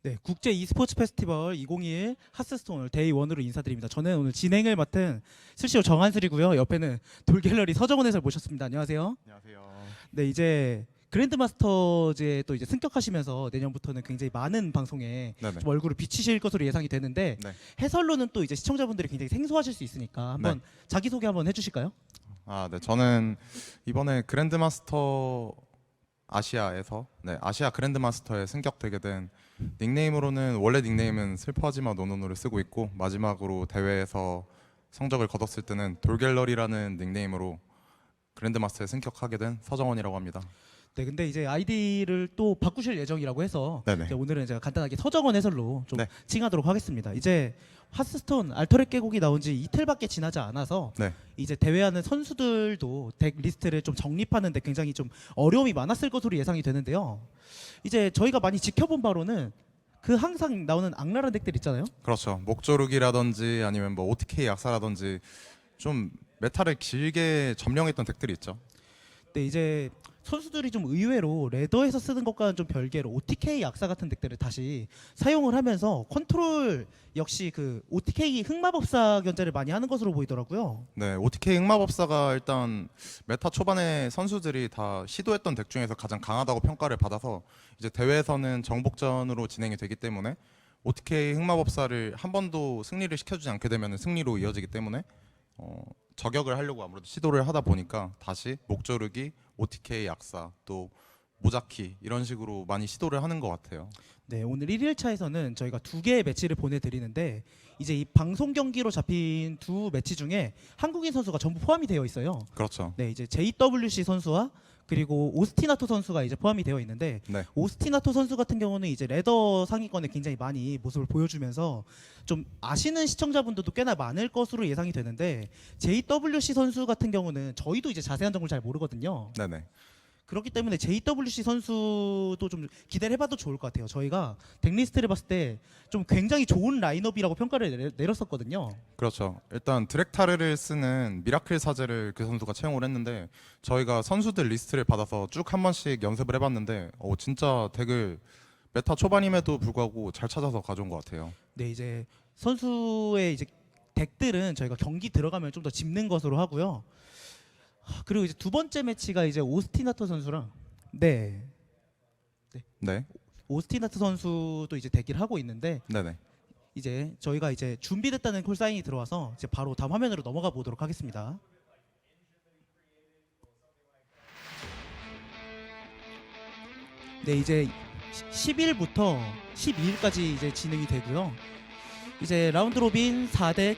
네, 국제 e스포츠 페스티벌 2021 하스스톤 오늘 데이 1으로 인사드립니다. 저는 오늘 진행을 맡은 슬시오 정한슬이고요. 옆에는 돌갤러리 서정원 해설 모셨습니다. 안녕하세요. 안녕하세요. 네, 이제 그랜드마스터즈에 또 이제 승격하시면서 내년부터는 굉장히 많은 방송에 네네. 좀 얼굴을 비치실 것으로 예상이 되는데 네. 해설로는 또 이제 시청자분들이 굉장히 생소하실 수 있으니까 한번 자기소개 한번 해주실까요? 네. 저는 이번에 그랜드마스터 아시아에서 아시아 그랜드마스터에 승격되게 된 닉네임으로는 원래 닉네임은 슬퍼하지마 노노노를 쓰고 있고 마지막으로 대회에서 성적을 거뒀을 때는 돌갤러리라는 닉네임으로 그랜드마스터에 승격하게 된 서정원이라고 합니다. 네, 근데 이제 아이디를 또 바꾸실 예정이라고 해서 네네. 이제 오늘은 제가 간단하게 서정원 해설로 좀 네. 칭하도록 하겠습니다. 이제 하스스톤 알터렛 계곡이 나온 지 이틀밖에 지나지 않아서 네. 이제 대회하는 선수들도 덱 리스트를 좀 정립하는데 굉장히 좀 어려움이 많았을 것으로 예상이 되는데요. 이제 저희가 많이 지켜본 바로는 그 항상 나오는 악랄한 덱들 있잖아요. 그렇죠. 목조르기라든지 아니면 뭐 OTK 약사라든지 좀 메타를 길게 점령했던 덱들이 있죠. 근데 이제 선수들이 좀 의외로 레더에서 쓰는 것과는 좀 별개로 OTK 약사 같은 덱들을 다시 사용을 하면서 컨트롤 역시 그 OTK 흑마법사 견제를 많이 하는 것으로 보이더라고요. 네, OTK 흑마법사가 일단 메타 초반에 선수들이 다 시도했던 덱 중에서 가장 강하다고 평가를 받아서 이제 대회에서는 정복전으로 진행이 되기 때문에 OTK 흑마법사를 한 번도 승리를 시켜주지 않게 되면 승리로 이어지기 때문에 저격을 하려고 아무래도 시도를 하다 보니까 다시 목조르기, OTK 약사, 또 모자키 이런 식으로 많이 시도를 하는 것 같아요. 네, 오늘 1일차에서는 저희가 두 개의 매치를 보내드리는데 이제 이 방송 경기로 잡힌 두 매치 중에 한국인 선수가 전부 포함이 되어 있어요. 그렇죠. 네, 이제 JWC 선수와 그리고 오스티나토 선수가 이제 포함이 되어 있는데 네, 오스티나토 선수 같은 경우는 이제 레더 상위권에 굉장히 많이 모습을 보여주면서 좀 아시는 시청자분들도 꽤나 많을 것으로 예상이 되는데 JWC 선수 같은 경우는 저희도 이제 자세한 정보를 잘 모르거든요. 네네. 그렇기 때문에 JWC 선수도 좀 기대를 해봐도 좋을 것 같아요. 저희가 덱리스트를 봤을 때 좀 굉장히 좋은 라인업이라고 평가를 내렸었거든요. 그렇죠. 일단 드렉타르를 쓰는 미라클 사제를 그 선수가 채용을 했는데 저희가 선수들 리스트를 받아서 쭉 한 번씩 연습을 해봤는데 진짜 덱을 메타 초반임에도 불구하고 잘 찾아서 가져온 것 같아요. 네, 이제 선수의 이제 덱들은 저희가 경기 들어가면 좀 더 짚는 것으로 하고요. 그리고 이제 두 번째 매치가 이제 오스티나토 선수랑 네, 오스티나토 선수도 이제 대기를 하고 있는데 네네. 이제 저희가 이제 준비됐다는 콜 사인이 들어와서 이제 바로 다음 화면으로 넘어가 보도록 하겠습니다. 네, 이제 10일부터 12일까지 이제 진행이 되고요. 이제 라운드 로빈 4덱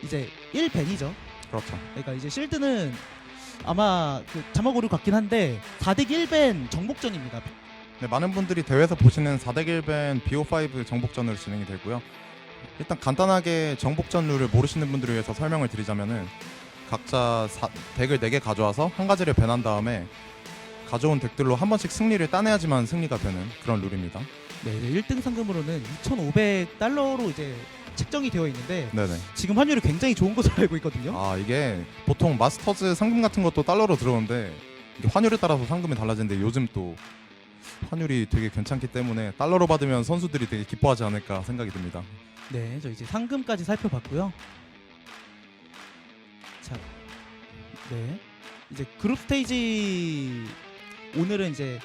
이제 1벤이죠. 그렇죠. 그러니까 이제 실드는 아마 그 자막 오류 같긴 한데 4덱 1벤 정복전입니다. 네, 많은 분들이 대회에서 보시는 4대 1벤 BO5 정복전으로 진행이 되고요. 일단 간단하게 정복전 룰을 모르시는 분들을 위해서 설명을 드리자면은 각자 덱을 4개 가져와서 한 가지를 밴한 다음에 가져온 덱들로 한 번씩 승리를 따내야지만 승리가 되는 그런 룰입니다. 네, 이제 1등 상금으로는 2,500달러로 이제 책정이 되어 있는데 네네. 지금 환율이 굉장히 좋은 것으로 알고 있거든요. 이게 보통 마스터즈 상금 같은 것도 달러로 들어오는데 이게 환율에 따라서 상금이 달라지는데 요즘 또 환율이 되게 괜찮기 때문에 달러로 받으면 선수들이 되게 기뻐하지 않을까 생각이 듭니다. 네, 저 이제 상금까지 살펴봤고요. 자, 네, 이제 그룹 스테이지 오늘은 이제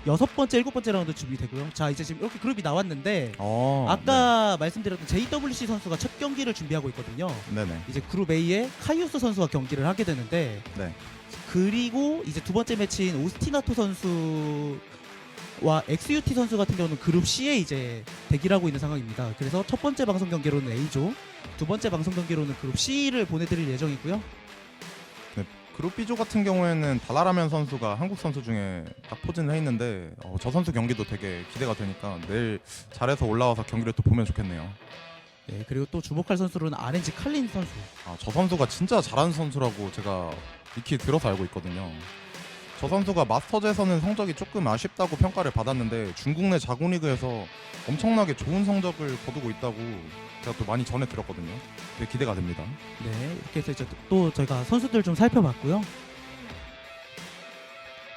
6번째, 7번째 라운드 준비되고요. 자, 이제 지금 이렇게 그룹이 나왔는데 아까 말씀드렸던 JWC 선수가 첫 경기를 준비하고 있거든요. 네네. 이제 그룹 A에 카이오스 선수와 경기를 하게 되는데 네. 그리고 이제 두 번째 매치인 오스티나토 선수와 XUT 선수 같은 경우는 그룹 C에 이제 대기를 하고 있는 상황입니다. 그래서 첫 번째 방송 경기로는 A조, 두 번째 방송 경기로는 그룹 C를 보내드릴 예정이고요. 그룹 B조 같은 경우에는 달라라면 선수가 한국 선수 중에 딱 포진을 해 있는데 저 선수 경기도 되게 기대가 되니까 내일 잘해서 올라와서 경기를 또 보면 좋겠네요. 네, 그리고 또 주목할 선수로는 RNG 칼린 선수. 저 선수가 진짜 잘하는 선수라고 제가 익히 들어서 알고 있거든요. 저 선수가 마스터즈에서는 성적이 조금 아쉽다고 평가를 받았는데 중국 내 자국리그에서 엄청나게 좋은 성적을 거두고 있다고 제가 또 많이 전해 들었거든요. 되게 기대가 됩니다. 네, 이렇게 해서 이제 또 저희가 선수들 좀 살펴봤고요.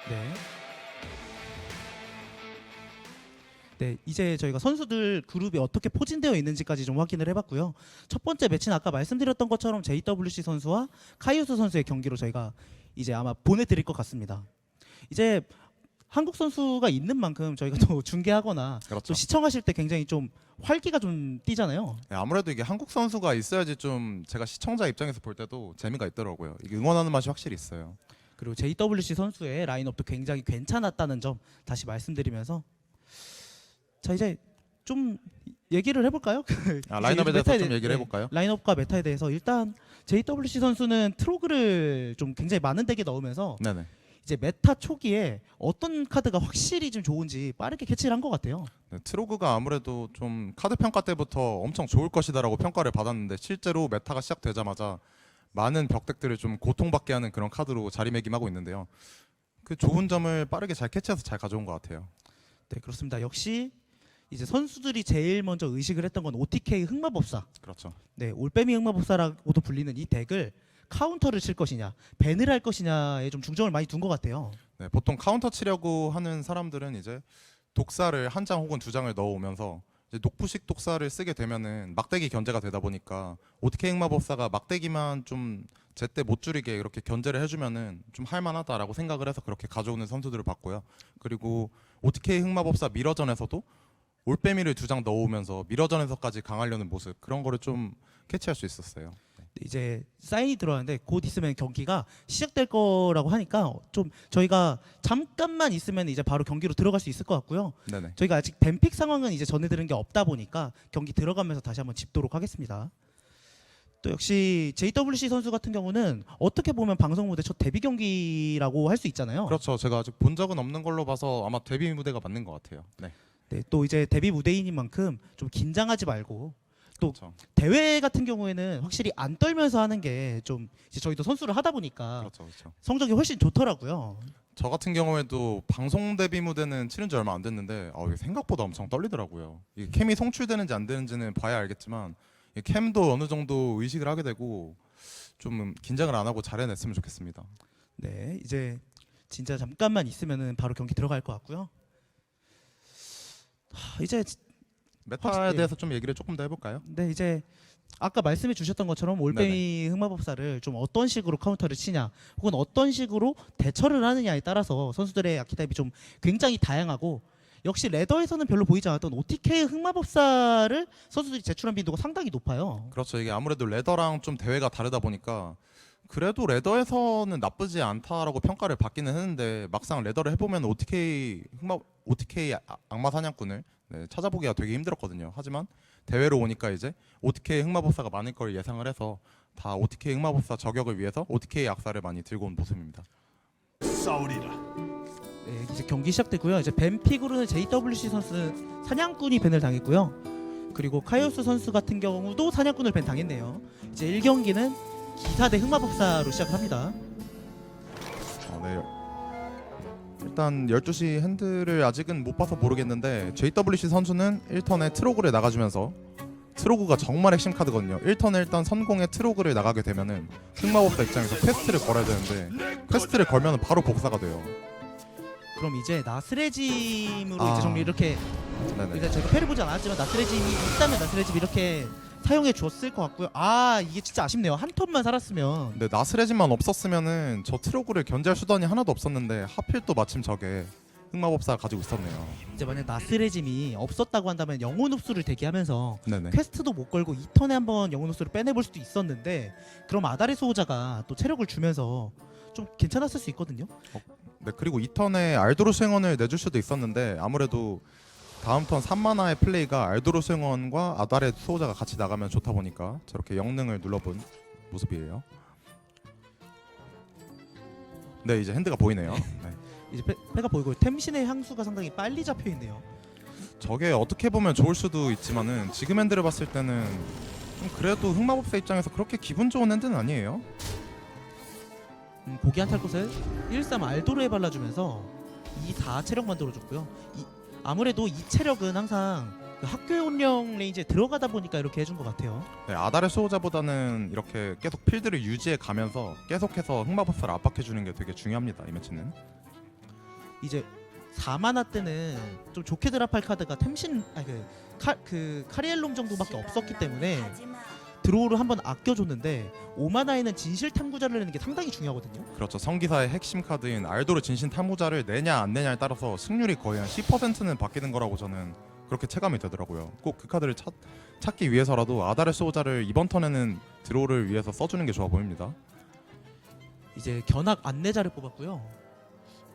네. 네, 이제 저희가 선수들 그룹이 어떻게 포진되어 있는지까지 좀 확인을 해봤고요. 첫 번째 매치는 아까 말씀드렸던 것처럼 JWC 선수와 카이오스 선수의 경기로 저희가 이제 아마 보내드릴 것 같습니다. 이제 한국 선수가 있는 만큼 저희가 또 중계하거나 그렇죠. 또 시청하실 때 굉장히 좀 활기가 좀 띠잖아요. 네, 아무래도 이게 한국 선수가 있어야지 좀 제가 시청자 입장에서 볼 때도 재미가 있더라고요. 이게 응원하는 맛이 확실히 있어요. 그리고 JWC 선수의 라인업도 굉장히 괜찮았다는 점 다시 말씀드리면서 자 이제 좀 얘기를 해볼까요? 라인업에 대해서 좀 얘기를 해볼까요? 라인업과 메타에 대해서 일단 JWC 선수는 트로그를 좀 굉장히 많은 덱에 넣으면서 네네. 이제 메타 초기에 어떤 카드가 확실히 좀 좋은지 빠르게 캐치를 한 것 같아요. 네, 트로그가 아무래도 좀 카드 평가 때부터 엄청 좋을 것이다라고 평가를 받았는데 실제로 메타가 시작되자마자 많은 벽덱들을 좀 고통받게 하는 그런 카드로 자리매김하고 있는데요. 그 좋은 점을 빠르게 잘 캐치해서 잘 가져온 것 같아요. 네, 그렇습니다. 역시 이제 선수들이 제일 먼저 의식을 했던 건 OTK 흑마법사. 그렇죠. 네, 올빼미 흑마법사라고도 불리는 이 덱을 카운터를 칠 것이냐, 밴을 할 것이냐에 좀 중점을 많이 둔 것 같아요. 네, 보통 카운터 치려고 하는 사람들은 이제 독사를 한 장 혹은 두 장을 넣어오면서 이제 녹부식 독사를 쓰게 되면은 막대기 견제가 되다 보니까 OTK 흑마법사가 막대기만 좀 제때 못 줄이게 이렇게 견제를 해주면은 좀 할만하다라고 생각을 해서 그렇게 가져오는 선수들을 봤고요. 그리고 OTK 흑마법사 미러전에서도 올빼미를 두 장 넣어오면서 미러전에서까지 강하려는 모습 그런 거를 좀 캐치할 수 있었어요. 이제 사인이 들어왔는데 곧 있으면 경기가 시작될 거라고 하니까 좀 저희가 잠깐만 있으면 이제 바로 경기로 들어갈 수 있을 것 같고요. 네네. 저희가 아직 뱀픽 상황은 이제 전해드린 게 없다 보니까 경기 들어가면서 다시 한번 짚도록 하겠습니다. 또 역시 JWC 선수 같은 경우는 어떻게 보면 방송 무대 첫 데뷔 경기라고 할 수 있잖아요. 그렇죠. 제가 아직 본 적은 없는 걸로 봐서 아마 데뷔 무대가 맞는 것 같아요. 네. 네, 또 이제 데뷔 무대인인 만큼 좀 긴장하지 말고 또 그렇죠. 대회 같은 경우에는 확실히 안 떨면서 하는 게 좀 이제 저희도 선수를 하다 보니까 그렇죠. 그렇죠. 성적이 훨씬 좋더라고요. 저 같은 경우에도 방송 데뷔 무대는 치른 지 얼마 안 됐는데 이게 생각보다 엄청 떨리더라고요. 이게 캠이 송출되는지 안 되는지는 봐야 알겠지만 이 캠도 어느 정도 의식을 하게 되고 좀 긴장을 안 하고 잘 해냈으면 좋겠습니다. 네, 이제 진짜 잠깐만 있으면은 바로 경기 들어갈 것 같고요. 이제 메타에 확실히- 대해서 좀 얘기를 조금 더 해볼까요? 네, 이제 아까 말씀해 주셨던 것처럼 올빼미 흑마법사를 좀 어떤 식으로 카운터를 치냐 혹은 어떤 식으로 대처를 하느냐에 따라서 선수들의 아키타입이 좀 굉장히 다양하고 역시 레더에서는 별로 보이지 않았던 OTK 흑마법사를 선수들이 제출한 빈도가 상당히 높아요. 그렇죠. 이게 아무래도 레더랑 좀 대회가 다르다 보니까 그래도 레더에서는 나쁘지 않다라고 평가를 받기는 했는데 막상 레더를 해보면 OTK 악마 사냥꾼을 찾아보기가 되게 힘들었거든요. 하지만 대회로 오니까 이제 OTK 흑마법사가 많을 걸 예상을 해서 다 OTK 흑마법사 저격을 위해서 OTK 악사를 많이 들고 온 모습입니다. 싸우리라. 네, 이제 경기 시작되고요. 이제 뱀픽으로는 JWC 선수는 사냥꾼이 밴을 당했고요. 그리고 카이오스 선수 같은 경우도 사냥꾼을 밴 당했네요. 이제 1경기는 기사 대 흑마법사로 시작을 합니다. 네. 일단 12시 핸들을 아직은 못 봐서 모르겠는데 JWC 선수는 1턴에 트로그를 나가주면서 트로그가 정말 핵심 카드거든요. 1턴에 일단 선공에 트로그를 나가게 되면은 흑마법사 입장에서 퀘스트를 걸어야 되는데 퀘스트를 걸면 바로 복사가 돼요. 그럼 이제 나스레짐으로 아. 이제 정리 이렇게 네네. 일단 저희가 패를 보지 않았지만 나스레짐이 있다면 나스레짐 이렇게 사용해 줬을 것 같고요. 아 이게 진짜 아쉽네요. 한 턴만 살았으면. 근데 나스레진만 없었으면은 저 트로그를 견제할 수단이 하나도 없었는데 하필 또 마침 저게 흑마법사가 가지고 있었네요. 이제 만약 나스레짐이 없었다고 한다면 영혼 흡수를 대기하면서 네네. 퀘스트도 못 걸고 2턴에 한번 영혼 흡수를 빼내볼 수도 있었는데 그럼 아다레 수호자가 또 체력을 주면서 좀 괜찮았을 수 있거든요. 네, 그리고 2턴에 알도로스 행원을 내줄 수도 있었는데 아무래도 다음 턴 3마나의 플레이가 알도로스 행원과 아다레 수호자가 같이 나가면 좋다 보니까 저렇게 영능을 눌러본 모습이에요. 네, 이제 핸드가 보이네요. 네. 이제 패가 보이고 템신의 향수가 상당히 빨리 잡혀 있네요. 저게 어떻게 보면 좋을 수도 있지만은 지금 핸드를 봤을 때는 좀 그래도 흑마법사 입장에서 그렇게 기분 좋은 핸드는 아니에요. 고기 한 탈 곳을 1-3 알도르에 발라주면서 2-4 체력 만들어줬고요. 아무래도 이 체력은 항상 그 학교의 운영 레인지에 들어가다 보니까 이렇게 해준 것 같아요. 네, 아다레 수호자보다는 이렇게 계속 필드를 유지해 가면서 계속해서 흑마법사를 압박해 주는 게 되게 중요합니다. 이 매치는. 이제 4만화 때는 좀 좋게 드랍할 카드가 템신 카리엘롬 정도밖에 없었기 때문에 드로우를 한번 아껴줬는데 5만화에는 진실 탐구자를 내는 게 상당히 중요하거든요. 그렇죠. 성기사의 핵심 카드인 알도르 진신 탐구자를 내냐 안 내냐에 따라서 승률이 거의 한 10%는 바뀌는 거라고 저는 그렇게 체감이 되더라고요. 꼭 그 카드를 찾기 위해서라도 아다레 소자를 이번 턴에는 드로우를 위해서 써주는 게 좋아 보입니다. 이제 견학 안내자를 뽑았고요.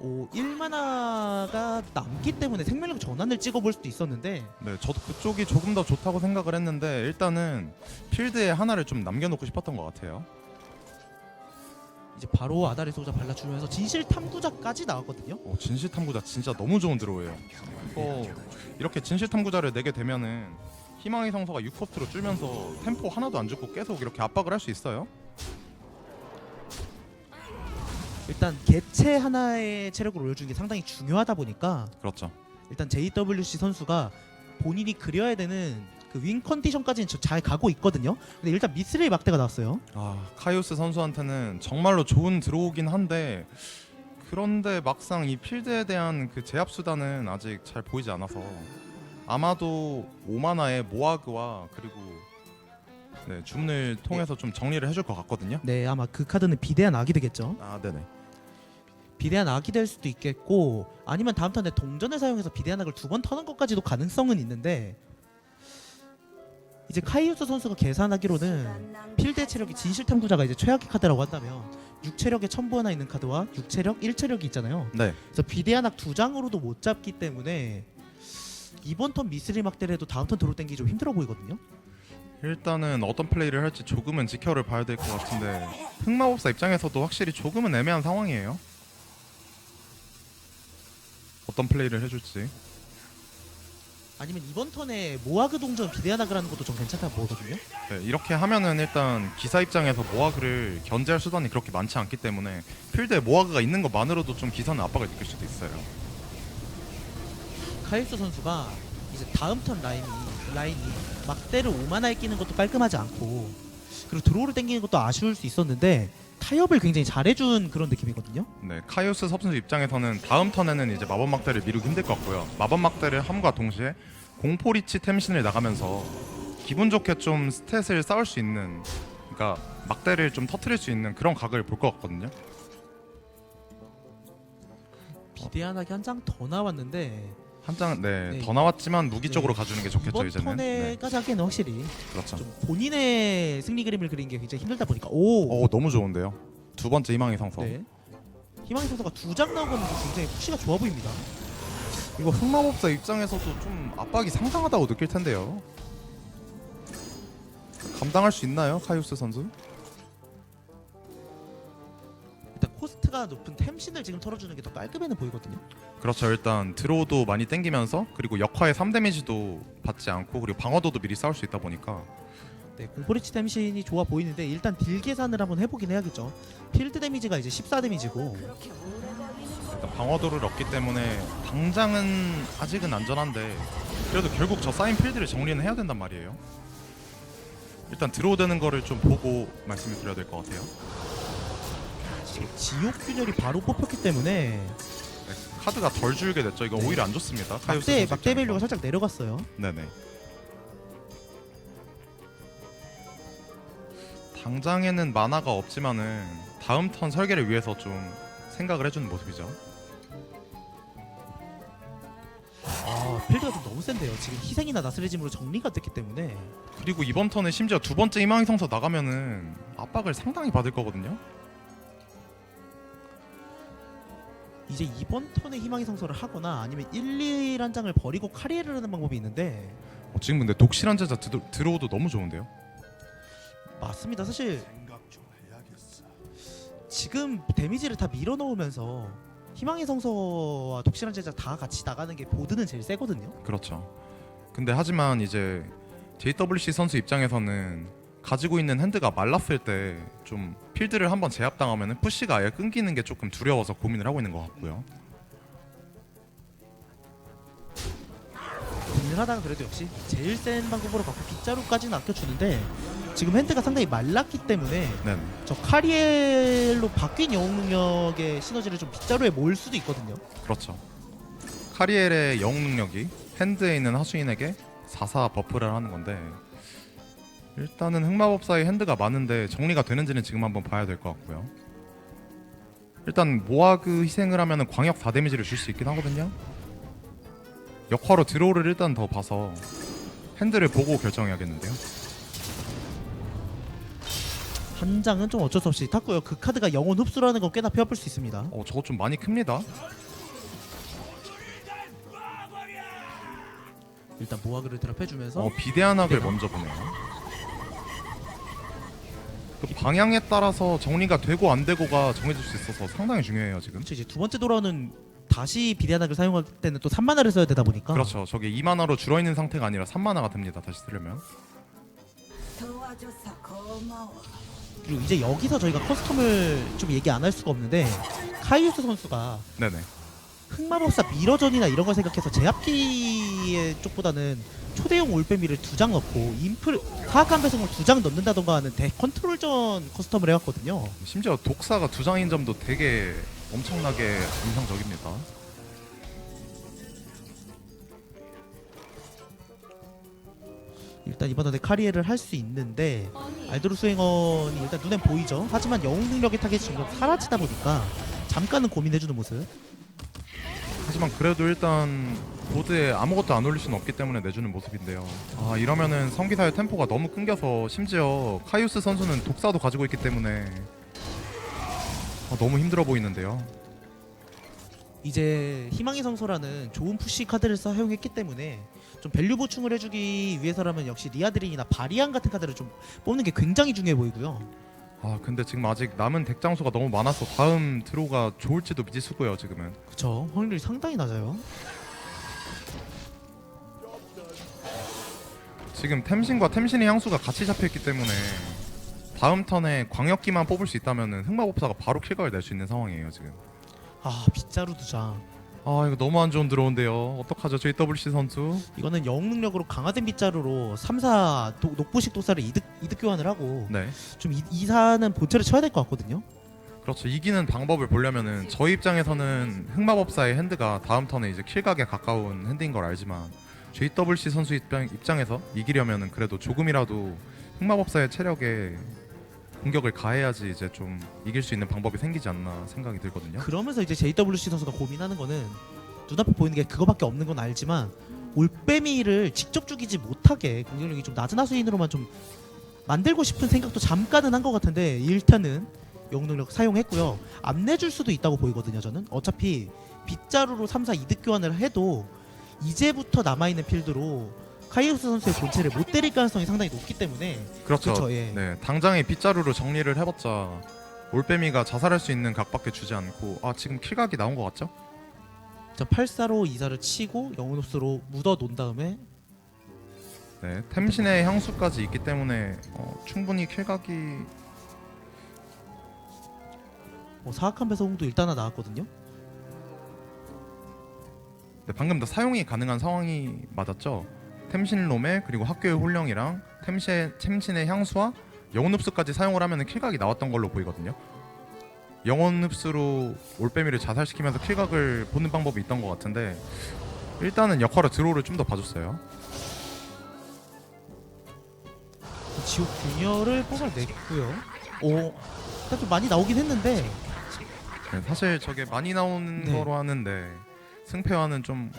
1만화가 남기 때문에 생명력 전환을 찍어볼 수도 있었는데 네, 저도 그쪽이 조금 더 좋다고 생각을 했는데 일단은 필드에 하나를 좀 남겨놓고 싶었던 것 같아요. 이제 바로 아다레 소자 발라주면서 진실 탐구자까지 나왔거든요. 진실 탐구자 진짜 너무 좋은 드로우예요. 이렇게 진실 탐구자를 내게 되면은 희망의 성서가 6코스트로 줄면서 템포 하나도 안 죽고 계속 이렇게 압박을 할 수 있어요. 일단 개체 하나의 체력을 올려주는 게 상당히 중요하다 보니까 그렇죠. 일단 JWC 선수가 본인이 그려야 되는 그 윈 컨디션까지는 잘 가고 있거든요. 근데 일단 미스레이 막대가 나왔어요. 카이오스 선수한테는 정말로 좋은 드로우긴 한데 그런데 막상 이 필드에 대한 그 제압 수단은 아직 잘 보이지 않아서 아마도 5만화의 모아그와 그리고 주문을 통해서 좀 정리를 해줄 것 같거든요. 네, 아마 그 카드는 비대한 악이 되겠죠. 네네. 비대한 악이 될 수도 있겠고 아니면 다음 턴에 동전을 사용해서 비대한 악을 2번 터는 것까지도 가능성은 있는데 이제 카이오스 선수가 계산하기로는 필드의 체력이 진실 탐구자가 이제 최악의 카드라고 한다면 6체력에 첨부 하나 있는 카드와 6체력, 1체력이 있잖아요. 네. 그래서 비대한 악 2장으로도 못 잡기 때문에 이번 턴 미스리 막대를 해도 다음 턴 드로우 땡기기 좀 힘들어 보이거든요. 일단은 어떤 플레이를 할지 조금은 지켜를 봐야 될 것 같은데 흑마법사 입장에서도 확실히 조금은 애매한 상황이에요. 어떤 플레이를 해줄지. 아니면 이번 턴에 모아그 동전 비대한 악을 하는 것도 좀 괜찮다고 보거든요. 네, 이렇게 하면은 일단 기사 입장에서 모아그를 견제할 수단이 그렇게 많지 않기 때문에 필드에 모아그가 있는 것만으로도 좀 기사는 압박을 느낄 수도 있어요. 카이오스 선수가 이제 다음 턴 라인이 막대를 5만화에 끼는 것도 깔끔하지 않고 그리고 드로우를 땡기는 것도 아쉬울 수 있었는데 타협을 굉장히 잘해준 그런 느낌이거든요. 네, 카이오스 선수 입장에서는 다음 턴에는 이제 마법 막대를 미루기 힘들 것 같고요. 마법 막대를 함과 동시에 공포리치 템신을 나가면서 기분 좋게 좀 스탯을 쌓을 수 있는, 그러니까 막대를 좀 터트릴 수 있는 그런 각을 볼 것 같거든요. 비대한하게 한 장 더 나왔는데 한 장, 네. 더 나왔지만 무기 쪽으로 네. 가주는 게 좋겠죠 이번 이제는. 턴에까지 하기에는 확실히 그렇죠. 좀 본인의 승리 그림을 그리는 게 굉장히 힘들다 보니까 너무 좋은데요. 두 번째 희망의 성서. 네. 희망의 성서가 2장 나온 건 굉장히 푸시가 좋아 보입니다. 이거 흑마법사 입장에서도 좀 압박이 상당하다고 느낄 텐데요. 감당할 수 있나요, 카이오스 선수? 일단 코스트가 높은 템신을 지금 털어주는 게 더 깔끔해는 보이거든요. 그렇죠. 일단 드로우도 많이 땡기면서 그리고 역화의 3데미지도 받지 않고 그리고 방어도도 미리 쌓을 수 있다 보니까 네, 공포리치 템신이 좋아 보이는데 일단 딜 계산을 한번 해보긴 해야겠죠. 필드 데미지가 이제 14데미지고 일단 방어도를 얻기 때문에 당장은 아직은 안전한데 그래도 결국 저 쌓인 필드를 정리는 해야 된단 말이에요. 일단 드로우 되는 거를 좀 보고 말씀을 드려야 될 것 같아요. 지금 지옥 균열이 바로 뽑혔기 때문에 네, 카드가 덜 줄게 됐죠. 이거 네. 오히려 안 좋습니다. 카이오스 막대 선수 입장에서. 밸류가 살짝 내려갔어요. 네네. 당장에는 만화가 없지만은 다음 턴 설계를 위해서 좀 생각을 해주는 모습이죠. 필드가 좀 너무 센데요. 지금 희생이나 나스레짐으로 정리가 됐기 때문에 그리고 이번 턴에 심지어 두 번째 희망의 성서 나가면은 압박을 상당히 받을 거거든요. 이제 이번 턴에 희망의 성서를 하거나 아니면 1, 2란 장을 버리고 카리에를 하는 방법이 있는데 지금 근데 독실한 제자 드로우도 너무 좋은데요. 맞습니다. 사실 생각 좀 해야겠어. 지금 데미지를 다 밀어넣으면서 희망의 성서와 독실한 제자 다 같이 나가는 게 보드는 제일 세거든요. 그렇죠. 근데 하지만 이제 JWC 선수 입장에서는 가지고 있는 핸드가 말랐을 때 좀 필드를 한번 제압당하면 푸시가 아예 끊기는 게 조금 두려워서 고민을 하고 있는 것 같고요. 고민을 하다가 그래도 역시 제일 센 방법으로 갖고 빗자루까지는 아껴주는데 지금 핸드가 상당히 말랐기 때문에 네. 저 카리엘로 바뀐 영웅 능력의 시너지를 좀 빗자루에 모을 수도 있거든요. 그렇죠. 카리엘의 영웅 능력이 핸드에 있는 하수인에게 4/4 버프를 하는 건데 일단은 흑마법사의 핸드가 많은데 정리가 되는지는 지금 한번 봐야 될 것 같고요. 일단 모아그 희생을 하면은 광역 4 데미지를 줄 수 있긴 하거든요. 역화로 드로우를 일단 더 봐서 핸드를 보고 결정해야겠는데요. 한 장은 좀 어쩔 수 없이 탔고요. 그 카드가 영혼 흡수라는 건 꽤나 뼈아플 수 있습니다. 저거 좀 많이 큽니다. 일단 모아그를 드랍해주면서 비대한 학을 비대한. 먼저 보네요. 그 방향에 따라서 정리가 되고 안 되고가 정해질 수 있어서 상당히 중요해요 지금. 그렇죠. 이제 두 번째 돌아오는 다시 비대한학을 사용할 때는 또 3만화를 써야 되다 보니까 그렇죠. 저게 2만화로 줄어있는 상태가 아니라 3만화가 됩니다. 다시 쓰려면. 도와줘서 고마워. 그리고 이제 여기서 저희가 커스텀을 좀 얘기 안 할 수가 없는데 카이오스 선수가 네네. 흑마법사 미러전이나 이런 걸 생각해서 제압기의 쪽보다는 초대형 올빼미를 2장 넣고 인플 하악한 배송을 2장 넣는다던가 하는 대컨트롤전 커스텀을 해왔거든요. 심지어 독사가 2장인 점도 되게 엄청나게 인상적입니다. 일단 이번 턴에 카리에를 할 수 있는데 알도르 수행원이 일단 눈엔 보이죠. 하지만 영웅 능력의 타겟이 점점 사라지다 보니까 잠깐은 고민해주는 모습. 하지만 그래도 일단 보드에 아무것도 안 올릴 수는 없기 때문에 내주는 모습인데요. 이러면은 성기사의 템포가 너무 끊겨서 심지어 카이오스 선수는 독사도 가지고 있기 때문에 너무 힘들어 보이는데요. 이제 희망의 성소라는 좋은 푸시 카드를 사용했기 때문에 좀 밸류 보충을 해주기 위해서라면 역시 리아드린이나 바리안 같은 카드를 좀 뽑는 게 굉장히 중요해 보이고요. 근데 지금 아직 남은 덱 장수가 너무 많아서 다음 드로우가 좋을지도 미지수고요 지금은. 그쵸, 확률이 상당히 낮아요. 지금 템신과 템신의 향수가 같이 잡혀있기 때문에 다음 턴에 광역기만 뽑을 수 있다면 흑마법사가 바로 킬각을 낼 수 있는 상황이에요 지금. 빗자루 2장. 이거 너무 안 좋은 드로우인데요. 어떡하죠 JWC 선수. 이거는 영웅 능력으로 강화된 빗자루로 3사 녹부식 도사를 이득 교환을 하고 네, 좀 2사는 본체를 쳐야 될 것 같거든요. 그렇죠. 이기는 방법을 보려면은 저희 입장에서는 흑마법사의 핸드가 다음 턴에 이제 킬각에 가까운 핸드인 걸 알지만 JWC 선수 입장에서 이기려면은 그래도 조금이라도 흑마법사의 체력에 공격을 가해야지 이제 좀 이길 수 있는 방법이 생기지 않나 생각이 들거든요. 그러면서 이제 JWC 선수가 고민하는 거는 눈앞에 보이는 게 그거밖에 없는 건 알지만 올빼미를 직접 죽이지 못하게 공격력이 좀 낮은 하수인으로만 좀 만들고 싶은 생각도 잠깐은 한 것 같은데 일단은 영웅 능력 사용했고요. 안 내줄 수도 있다고 보이거든요. 저는 어차피 빗자루로 3사 이득 교환을 해도 이제부터 남아있는 필드로 카이오스 선수의 본체를 못 때릴 가능성이 상당히 높기 때문에 그렇죠. 그쵸, 예. 네, 당장의 빗자루로 정리를 해봤자 올빼미가 자살할 수 있는 각밖에 주지 않고 지금 킬각이 나온 것 같죠? 자, 8사로 2사를 치고 영웅 흡수로 묻어 놓은 다음에 네, 템신의 향수까지 있기 때문에 충분히 킬각이 사악한 배송도 일단 하나 나왔거든요. 네, 방금 다 사용이 가능한 상황이 맞았죠? 템신 롬에 그리고 학교의 홀령이랑 템신의 향수와 영혼 흡수까지 사용을 하면 킬각이 나왔던 걸로 보이거든요. 영혼 흡수로 올빼미를 자살시키면서 킬각을 보는 방법이 있던 것 같은데 일단은 역할로 드로우를 좀 더 봐줬어요. 지옥 균열을 뽑아냈고요. 일단 좀 많이 나오긴 했는데 네, 사실 저게 많이 나오는 네. 거로 하는데 승패와는 좀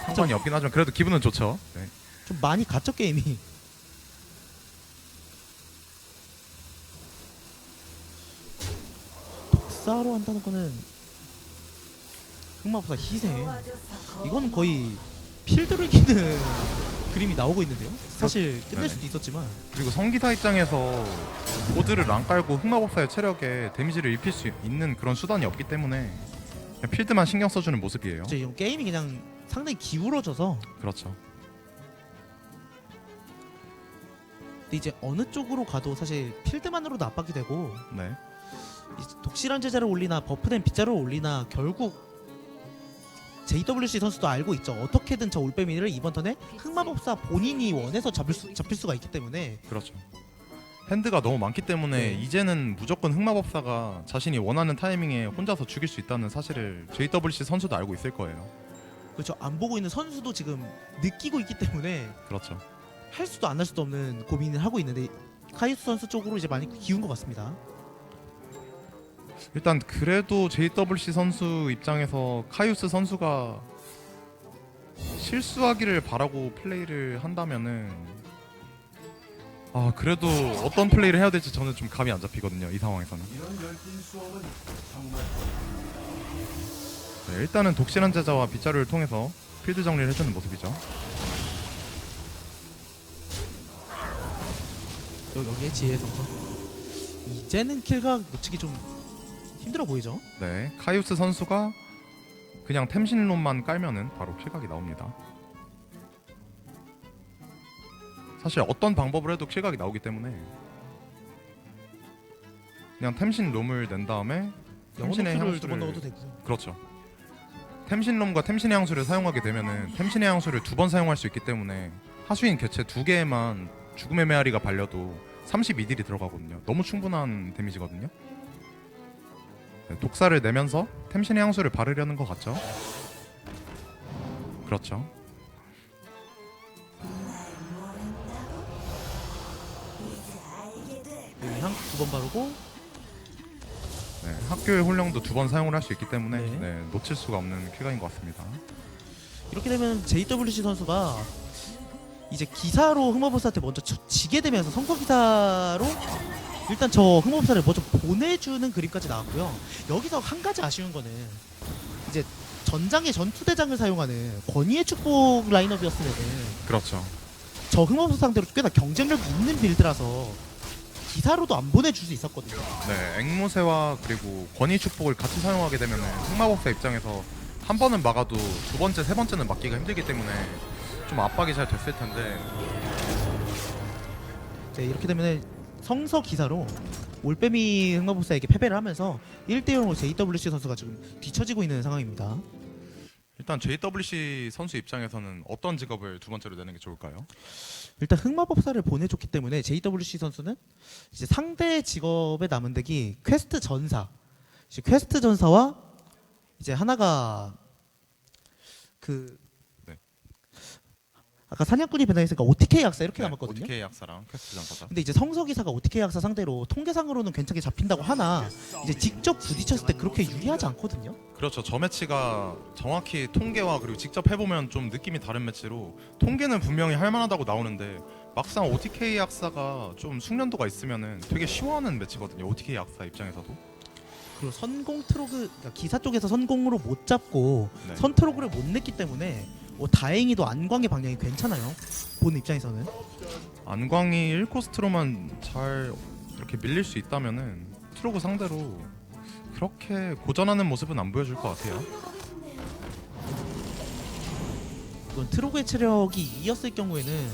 상관이 없긴 하지만 그래도 기분은 좋죠. 네. 좀 많이 갇혀 게임이. 독사로 한다는 거는 흑마법사 희생. 이건 거의 필드를 이기는 그림이 나오고 있는데요. 사실 끝낼 네네. 수도 있었지만 그리고 성기사 입장에서 보드를 안 깔고 흑마법사의 체력에 데미지를 입힐 수 있는 그런 수단이 없기 때문에 그냥 필드만 신경 써주는 모습이에요. 이제 이런 게임이 그냥 상당히 기울어져서 그렇죠. 근데 이제 어느 쪽으로 가도 사실 필드만으로도 압박이 되고 네. 이제 독실한 제자를 올리나 버프된 빗자루를 올리나 결국 JWC 선수도 알고 있죠. 어떻게든 저 올빼미를 이번 턴에 흑마법사 본인이 원해서 잡힐 수가 있기 때문에 그렇죠. 핸드가 너무 많기 때문에 네. 이제는 무조건 흑마법사가 자신이 원하는 타이밍에 혼자서 죽일 수 있다는 사실을 JWC 선수도 알고 있을 거예요. 그렇죠. 안 보고 있는 선수도 지금 느끼고 있기 때문에 그렇죠. 할 수도 안 할 수도 없는 고민을 하고 있는데 카이오스 선수 쪽으로 이제 많이 기운 것 같습니다. 일단 그래도 JWC 선수 입장에서 카이오스 선수가 실수하기를 바라고 플레이를 한다면은 그래도 어떤 플레이를 해야 될지 저는 좀 감이 안 잡히거든요. 이 상황에서는. 이런 열띤 수업은 정말 네, 일단은 독실한 제자와 빗자루를 통해서 필드 정리를 해주는 모습이죠. 여기에 지혜 선수 이제는 킬각 놓치기 좀 힘들어 보이죠? 네, 카이오스 선수가 그냥 템신론만 깔면은 바로 킬각이 나옵니다. 사실 어떤 방법을 해도 킬각이 나오기 때문에 그냥 템신롬을 낸 다음에 템신의 영혼수를 두 향수를 번 넣어도 되고. 그렇죠. 템신롬과 템신의 향수를 사용하게 되면은 템신의 향수를 2번 사용할 수 있기 때문에 하수인 개체 2개에만 죽음의 메아리가 발려도 32딜이 들어가거든요. 너무 충분한 데미지거든요. 네, 독사를 내면서 템신의 향수를 바르려는 것 같죠? 그렇죠. 여기 향 두 번 바르고 네, 학교의 혼령도 2번 사용을 할 수 있기 때문에 네. 네, 놓칠 수가 없는 킬각인 것 같습니다. 이렇게 되면 JWC 선수가 이제 기사로 흑마법사한테 먼저 지게 되면서 성서 기사로 일단 저 흑마법사를 먼저 보내주는 그림까지 나왔고요. 여기서 한 가지 아쉬운 거는 이제 전장의 전투대장을 사용하는 권위의 축복 라인업이었으면은 그렇죠. 저 흑마법사 상대로 꽤나 경쟁력이 있는 빌드라서 기사로도 안 보내줄 수 있었거든요. 네, 앵무새와 그리고 권위 축복을 같이 사용하게 되면 흑마법사 입장에서 한 번은 막아도 두 번째, 세 번째는 막기가 힘들기 때문에 좀 압박이 잘 됐을 텐데 네, 이렇게 되면 성서 기사로 올빼미 흑마법사에게 패배를 하면서 1대0으로 JWC 선수가 지금 뒤처지고 있는 상황입니다. 일단 JWC 선수 입장에서는 어떤 직업을 두 번째로 내는 게 좋을까요? 일단 흑마법사를 보내줬기 때문에 JWC 선수는 이제 상대 직업의 남은 덱이 퀘스트 전사, 이제 퀘스트 전사와 이제 하나가 그 네. 아까 사냥꾼이 배당했으니까 OTK 약사 이렇게 남았거든요. OTK 약사랑 퀘스트 전사죠. 근데 이제 성서기사가 OTK 약사 상대로 통계상으로는 괜찮게 잡힌다고 하나 이제 직접 부딪혔을 때 그렇게 유리하지 않거든요. 그렇죠. 저 매치가 정확히 통계와 그리고 직접 해보면 좀 느낌이 다른 매치로 통계는 분명히 할만하다고 나오는데 막상 OTK 약사가 좀 숙련도가 있으면은 되게 쉬워하는 매치거든요. OTK 약사 입장에서도. 그리고 선공 트로그 그러니까 기사 쪽에서 선공으로 못 잡고 네. 선 트로그를 못 냈기 때문에 다행히도 안광의 방향이 괜찮아요. 본 입장에서는. 안광이 1코스트로만 잘 이렇게 밀릴 수 있다면은 트로그 상대로 그렇게 고전하는 모습은 안 보여줄 것 같아요. 이건 트로그의 체력이 2였을 경우에는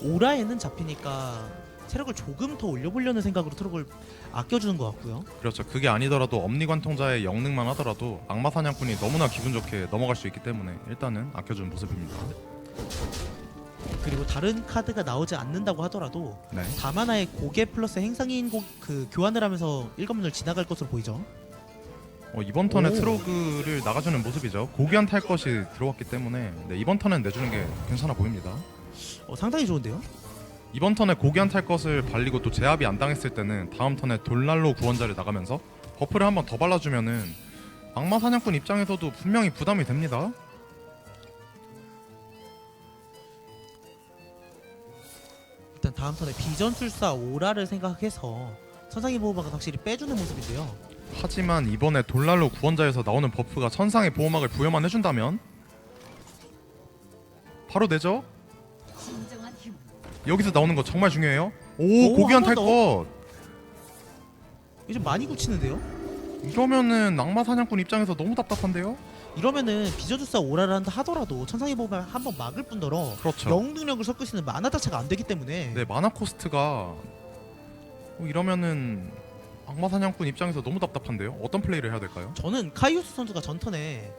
오라에는 잡히니까 체력을 조금 더 올려보려는 생각으로 트로그를 아껴주는 것 같고요. 그렇죠. 그게 아니더라도 엄니관통자의 영능만 하더라도 악마 사냥꾼이 너무나 기분 좋게 넘어갈 수 있기 때문에 일단은 아껴주는 모습입니다. 그리고 다른 카드가 나오지 않는다고 하더라도 네. 다만화의 고개 플러스 행상인 그 교환을 하면서 1관문을 지나갈 것으로 보이죠. 이번 턴에 오. 트로그를 나가주는 모습이죠. 고귀한 탈 것이 들어왔기 때문에 네, 이번 턴엔 내주는 게 괜찮아 보입니다. 상당히 좋은데요. 이번 턴에 고귀한 탈 것을 발리고 또 제압이 안 당했을 때는 다음 턴에 돌날로 구원자를 나가면서 버프를 한 번 더 발라주면은 악마 사냥꾼 입장에서도 분명히 부담이 됩니다. 일단 다음 턴에 비전술사 오라를 생각해서 천상의 보호막은 확실히 빼주는 모습인데요. 하지만 이번에 돌날로 구원자에서 나오는 버프가 천상의 보호막을 부여만 해준다면 바로 내죠. 진정한 힘. 여기서 나오는 거 정말 중요해요. 오, 오, 고귀한 한번 탈 더. 것. 이제 많이 굳히는데요. 이러면은 악마 사냥꾼 입장에서 너무 답답한데요. 이러면은 비전술사 오라를 한다 하더라도 천상의 보호막 한번 막을 뿐더러 그렇죠. 영웅 능력을 섞을 수 있는 만화 자체가 안 되기 때문에 네, 마나 코스트가 이러면은 악마 사냥꾼 입장에서 너무 답답한데요. 어떤 플레이를 해야 될까요? 저는 카이오스 선수가 전턴에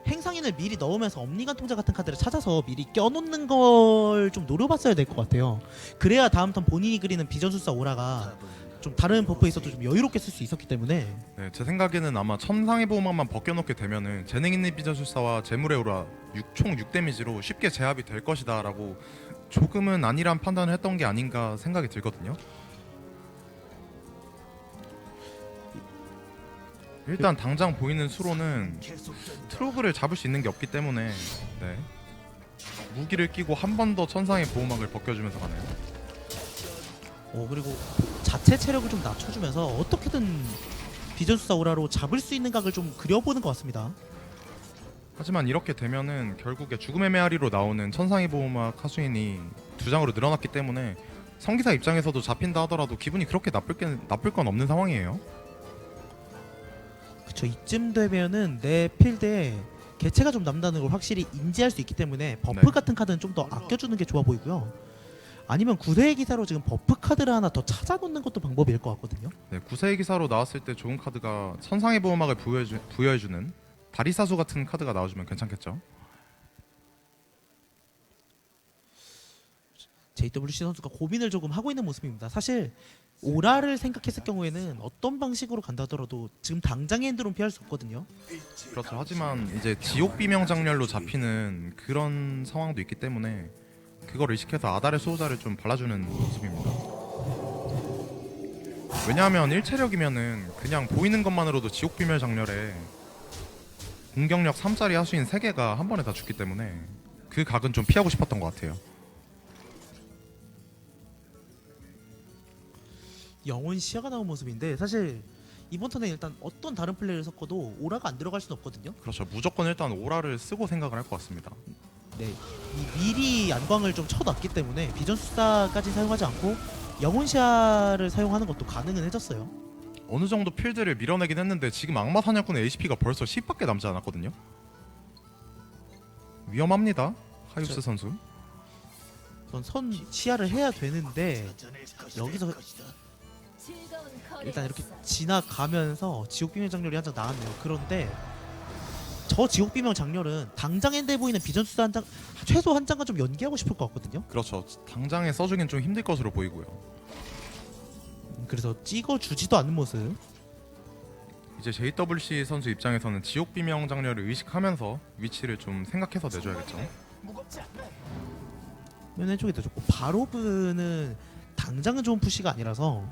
행상인을 미리 넣으면서 엄니간 통자 같은 카드를 찾아서 미리 껴놓는 걸 좀 노려봤어야 될 것 같아요. 그래야 다음 턴 본인이 그리는 비전술사 오라가 좀 다른 버프에 있어도 좀 여유롭게 쓸 수 있었기 때문에 네, 제 생각에는 아마 천상의 보호막만 벗겨놓게 되면은 재능 있는 비전술사와 재물의 오라 총 6데미지로 쉽게 제압이 될 것이다 라고 조금은 아니란 판단을 했던 게 아닌가 생각이 들거든요. 일단 당장 보이는 수로는 트로그를 잡을 수 있는 게 없기 때문에 네. 무기를 끼고 한 번 더 천상의 보호막을 벗겨주면서 가네요. 그리고 자체 체력을 좀 낮춰주면서 어떻게든 비전수사 오라로 잡을 수 있는 각을 좀 그려보는 것 같습니다. 하지만 이렇게 되면은 결국에 죽음의 메아리로 나오는 천상의 보호막 하수인이 2장으로 늘어났기 때문에 성기사 입장에서도 잡힌다 하더라도 기분이 그렇게 나쁠 건 없는 상황이에요. 그쵸, 이쯤 되면은 내 필드에 개체가 좀 남다는 걸 확실히 인지할 수 있기 때문에 버프 네. 같은 카드는 좀 더 아껴주는 게 좋아 보이고요. 아니면 구세의 기사로 지금 버프 카드를 하나 더 찾아놓는 것도 방법일 것 같거든요. 네, 구세의 기사로 나왔을 때 좋은 카드가 천상의 보호막을 부여해주는 다리사수 같은 카드가 나와주면 괜찮겠죠. JWC 선수가 고민을 조금 하고 있는 모습입니다. 사실 오라를 생각했을 경우에는 어떤 방식으로 간다 하더라도 지금 당장의 엔드론 피할 수 없거든요. 그렇죠. 하지만 이제 지옥 비명 장렬로 잡히는 그런 상황도 있기 때문에 그걸 의식해서 아달의 수호자를 좀 발라주는 모습입니다. 왜냐하면 1체력이면은 그냥 보이는 것만으로도 지옥 비명 장렬에 공격력 3짜리 하수인 3개가 한 번에 다 죽기 때문에 그 각은 좀 피하고 싶었던 것 같아요. 영혼 시야가 나온 모습인데 사실 이번 턴에 일단 어떤 다른 플레이를 섞어도 오라가 안 들어갈 수는 없거든요. 그렇죠. 무조건 일단 오라를 쓰고 생각을 할 것 같습니다. 네, 이 미리 양광을 좀 쳐놨기 때문에 비전수사까지 사용하지 않고 영혼 시야를 사용하는 것도 가능은 해졌어요. 어느 정도 필드를 밀어내긴 했는데 지금 악마 사냥꾼의 HP가 벌써 10밖에 남지 않았거든요. 위험합니다. 하이우스 선수. 선 시야를 해야 되는데 여기서 즐거운 거래 일단 이렇게 지나가면서 지옥비명 장렬이 한 장 나왔네요. 그런데 저 지옥비명 장렬은 당장 엔드에 보이는 비전수사 한 장, 최소 한 장과 좀 연계하고 싶을 것 같거든요. 그렇죠. 당장에 써주긴 좀 힘들 것으로 보이고요. 그래서 찍어주지도 않는 모습. 이제 JWC 선수 입장에서는 지옥 비명 장렬을 의식하면서 위치를 좀 생각해서 내줘야겠죠. 맨 왼쪽에도 좋고 바로브는 당장은 좋은 푸시가 아니라서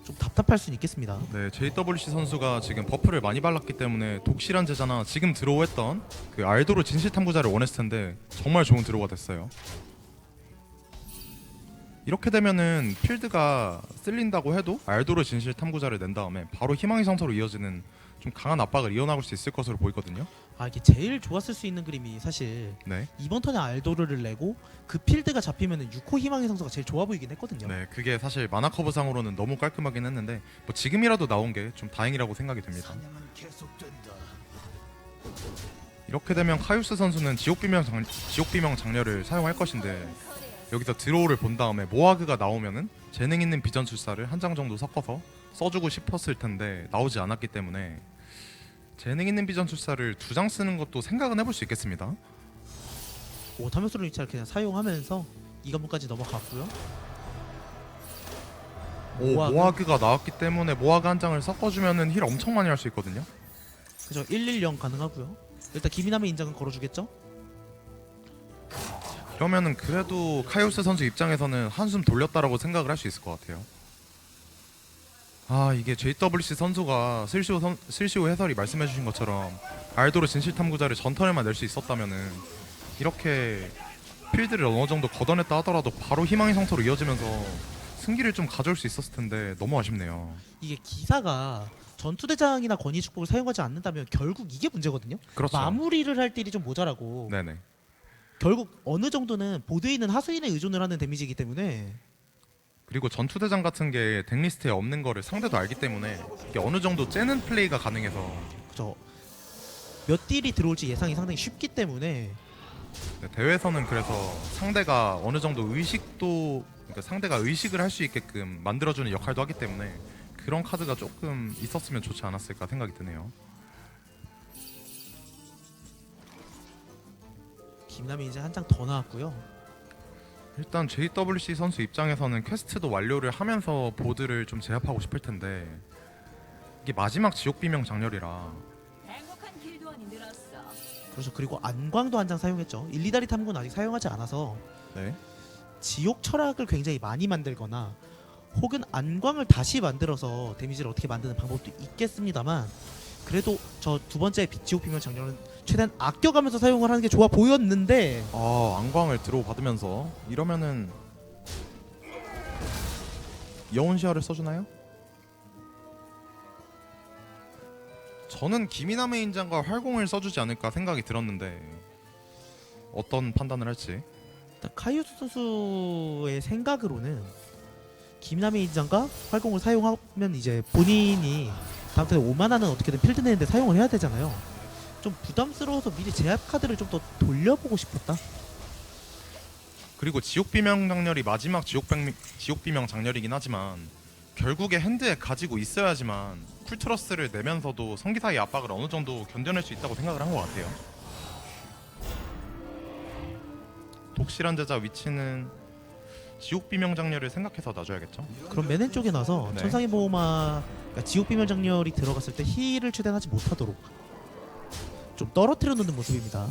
좀 답답할 수는 있겠습니다. 네, JWC 선수가 지금 버프를 많이 발랐기 때문에 독실한 제자나 지금 드로우했던 그 알도로 진실 탐구자를 원했을 텐데 정말 좋은 드로우가 됐어요. 이렇게 되면은 필드가 쓸린다고 해도 알도로 진실 탐구자를 낸 다음에 바로 희망의 상처로 이어지는 좀 강한 압박을 이어나갈 수 있을 것으로 보이거든요. 이게 제일 좋았을 수 있는 그림이 사실 네, 이번 턴에 알도르를 내고 그 필드가 잡히면 6호 희망의 성소가 제일 좋아 보이긴 했거든요. 네, 그게 사실 만화 커브상으로는 너무 깔끔하긴 했는데 뭐 지금이라도 나온 게 좀 다행이라고 생각이 됩니다. 이렇게 되면 카유스 선수는 지옥 비명 장렬을 사용할 것인데 여기서 드로우를 본 다음에 모아그가 나오면은 재능 있는 비전술사를 한 장 정도 섞어서 써주고 싶었을 텐데 나오지 않았기 때문에 재능 있는 비전술사를 2장 쓰는 것도 생각은 해볼 수 있겠습니다. 오타면스로 위치를 그냥 사용하면서 이 관문까지 넘어갔고요. 모아그가 나왔기 때문에 모아그 한 장을 섞어주면은 힐 엄청 많이 할 수 있거든요. 그죠, 110 가능하고요. 일단 기민함의 인장은 걸어주겠죠. 그러면은 그래도 카이오스 선수 입장에서는 한숨 돌렸다라고 생각을 할 수 있을 것 같아요. 이게 JWC 선수가 슬시오 해설이 말씀해주신 것처럼 알도르 진실탐구자를 전턴에만 낼 수 있었다면은 이렇게 필드를 어느 정도 걷어냈다 하더라도 바로 희망의 상처로 이어지면서 승기를 좀 가져올 수 있었을 텐데 너무 아쉽네요. 이게 기사가 전투대장이나 권위축복을 사용하지 않는다면 결국 이게 문제거든요. 그렇죠. 마무리를 할 딜이 좀 모자라고 네네. 결국 어느 정도는 보드에 있는 하수인에 의존을 하는 데미지이기 때문에 그리고 전투대장 같은 게 덱리스트에 없는 거를 상대도 알기 때문에 이게 어느 정도 째는 플레이가 가능해서 그죠. 몇 딜이 들어올지 예상이 상당히 쉽기 때문에 네, 대회에서는 그래서 상대가 어느 정도 그러니까 상대가 의식을 할 수 있게끔 만들어주는 역할도 하기 때문에 그런 카드가 조금 있었으면 좋지 않았을까 생각이 드네요. 김남이 이제 한 장 더 나왔고요. 일단 JWC 선수 입장에서는 퀘스트도 완료를 하면서 보드를 좀 제압하고 싶을 텐데 이게 마지막 지옥 비명 장렬이라 행복한 길도원이 들었어. 그렇죠. 그리고 안광도 한 장 사용했죠. 1, 2다리 탐구는 아직 사용하지 않아서 네. 지옥 철학을 굉장히 많이 만들거나 혹은 안광을 다시 만들어서 데미지를 어떻게 만드는 방법도 있겠습니다만 그래도 저 두 번째 지옥 비명 장렬은 최대한 아껴가면서 사용을 하는 게 좋아 보였는데 안광을 들어 받으면서 이러면은 여운 시야를 써주나요? 저는 기미남의 인장과 활공을 써주지 않을까 생각이 들었는데 어떤 판단을 할지. 일단 카이오스 선수의 생각으로는 김남의 인장과 활공을 사용하면 이제 본인이 다음 턴에 5만원은 어떻게든 필드 내는데 사용을 해야 되잖아요. 좀 부담스러워서 미리 제압 카드를 좀 더 돌려보고 싶었다. 그리고 지옥비명 장렬이 마지막 지옥비명 장렬이긴 하지만 결국에 핸드에 가지고 있어야지만 쿨트러스를 내면서도 성기사의 압박을 어느 정도 견뎌낼 수 있다고 생각을 한 것 같아요. 독실한 제자 위치는 지옥비명 장렬을 생각해서 놔줘야겠죠. 그럼 맨 왼쪽에 나서 네. 천상의 보호막 그러니까 지옥 비명 장렬이 들어갔을 때 힐을 최대한 하지 못하도록 좀 떨어뜨려 놓는 모습입니다.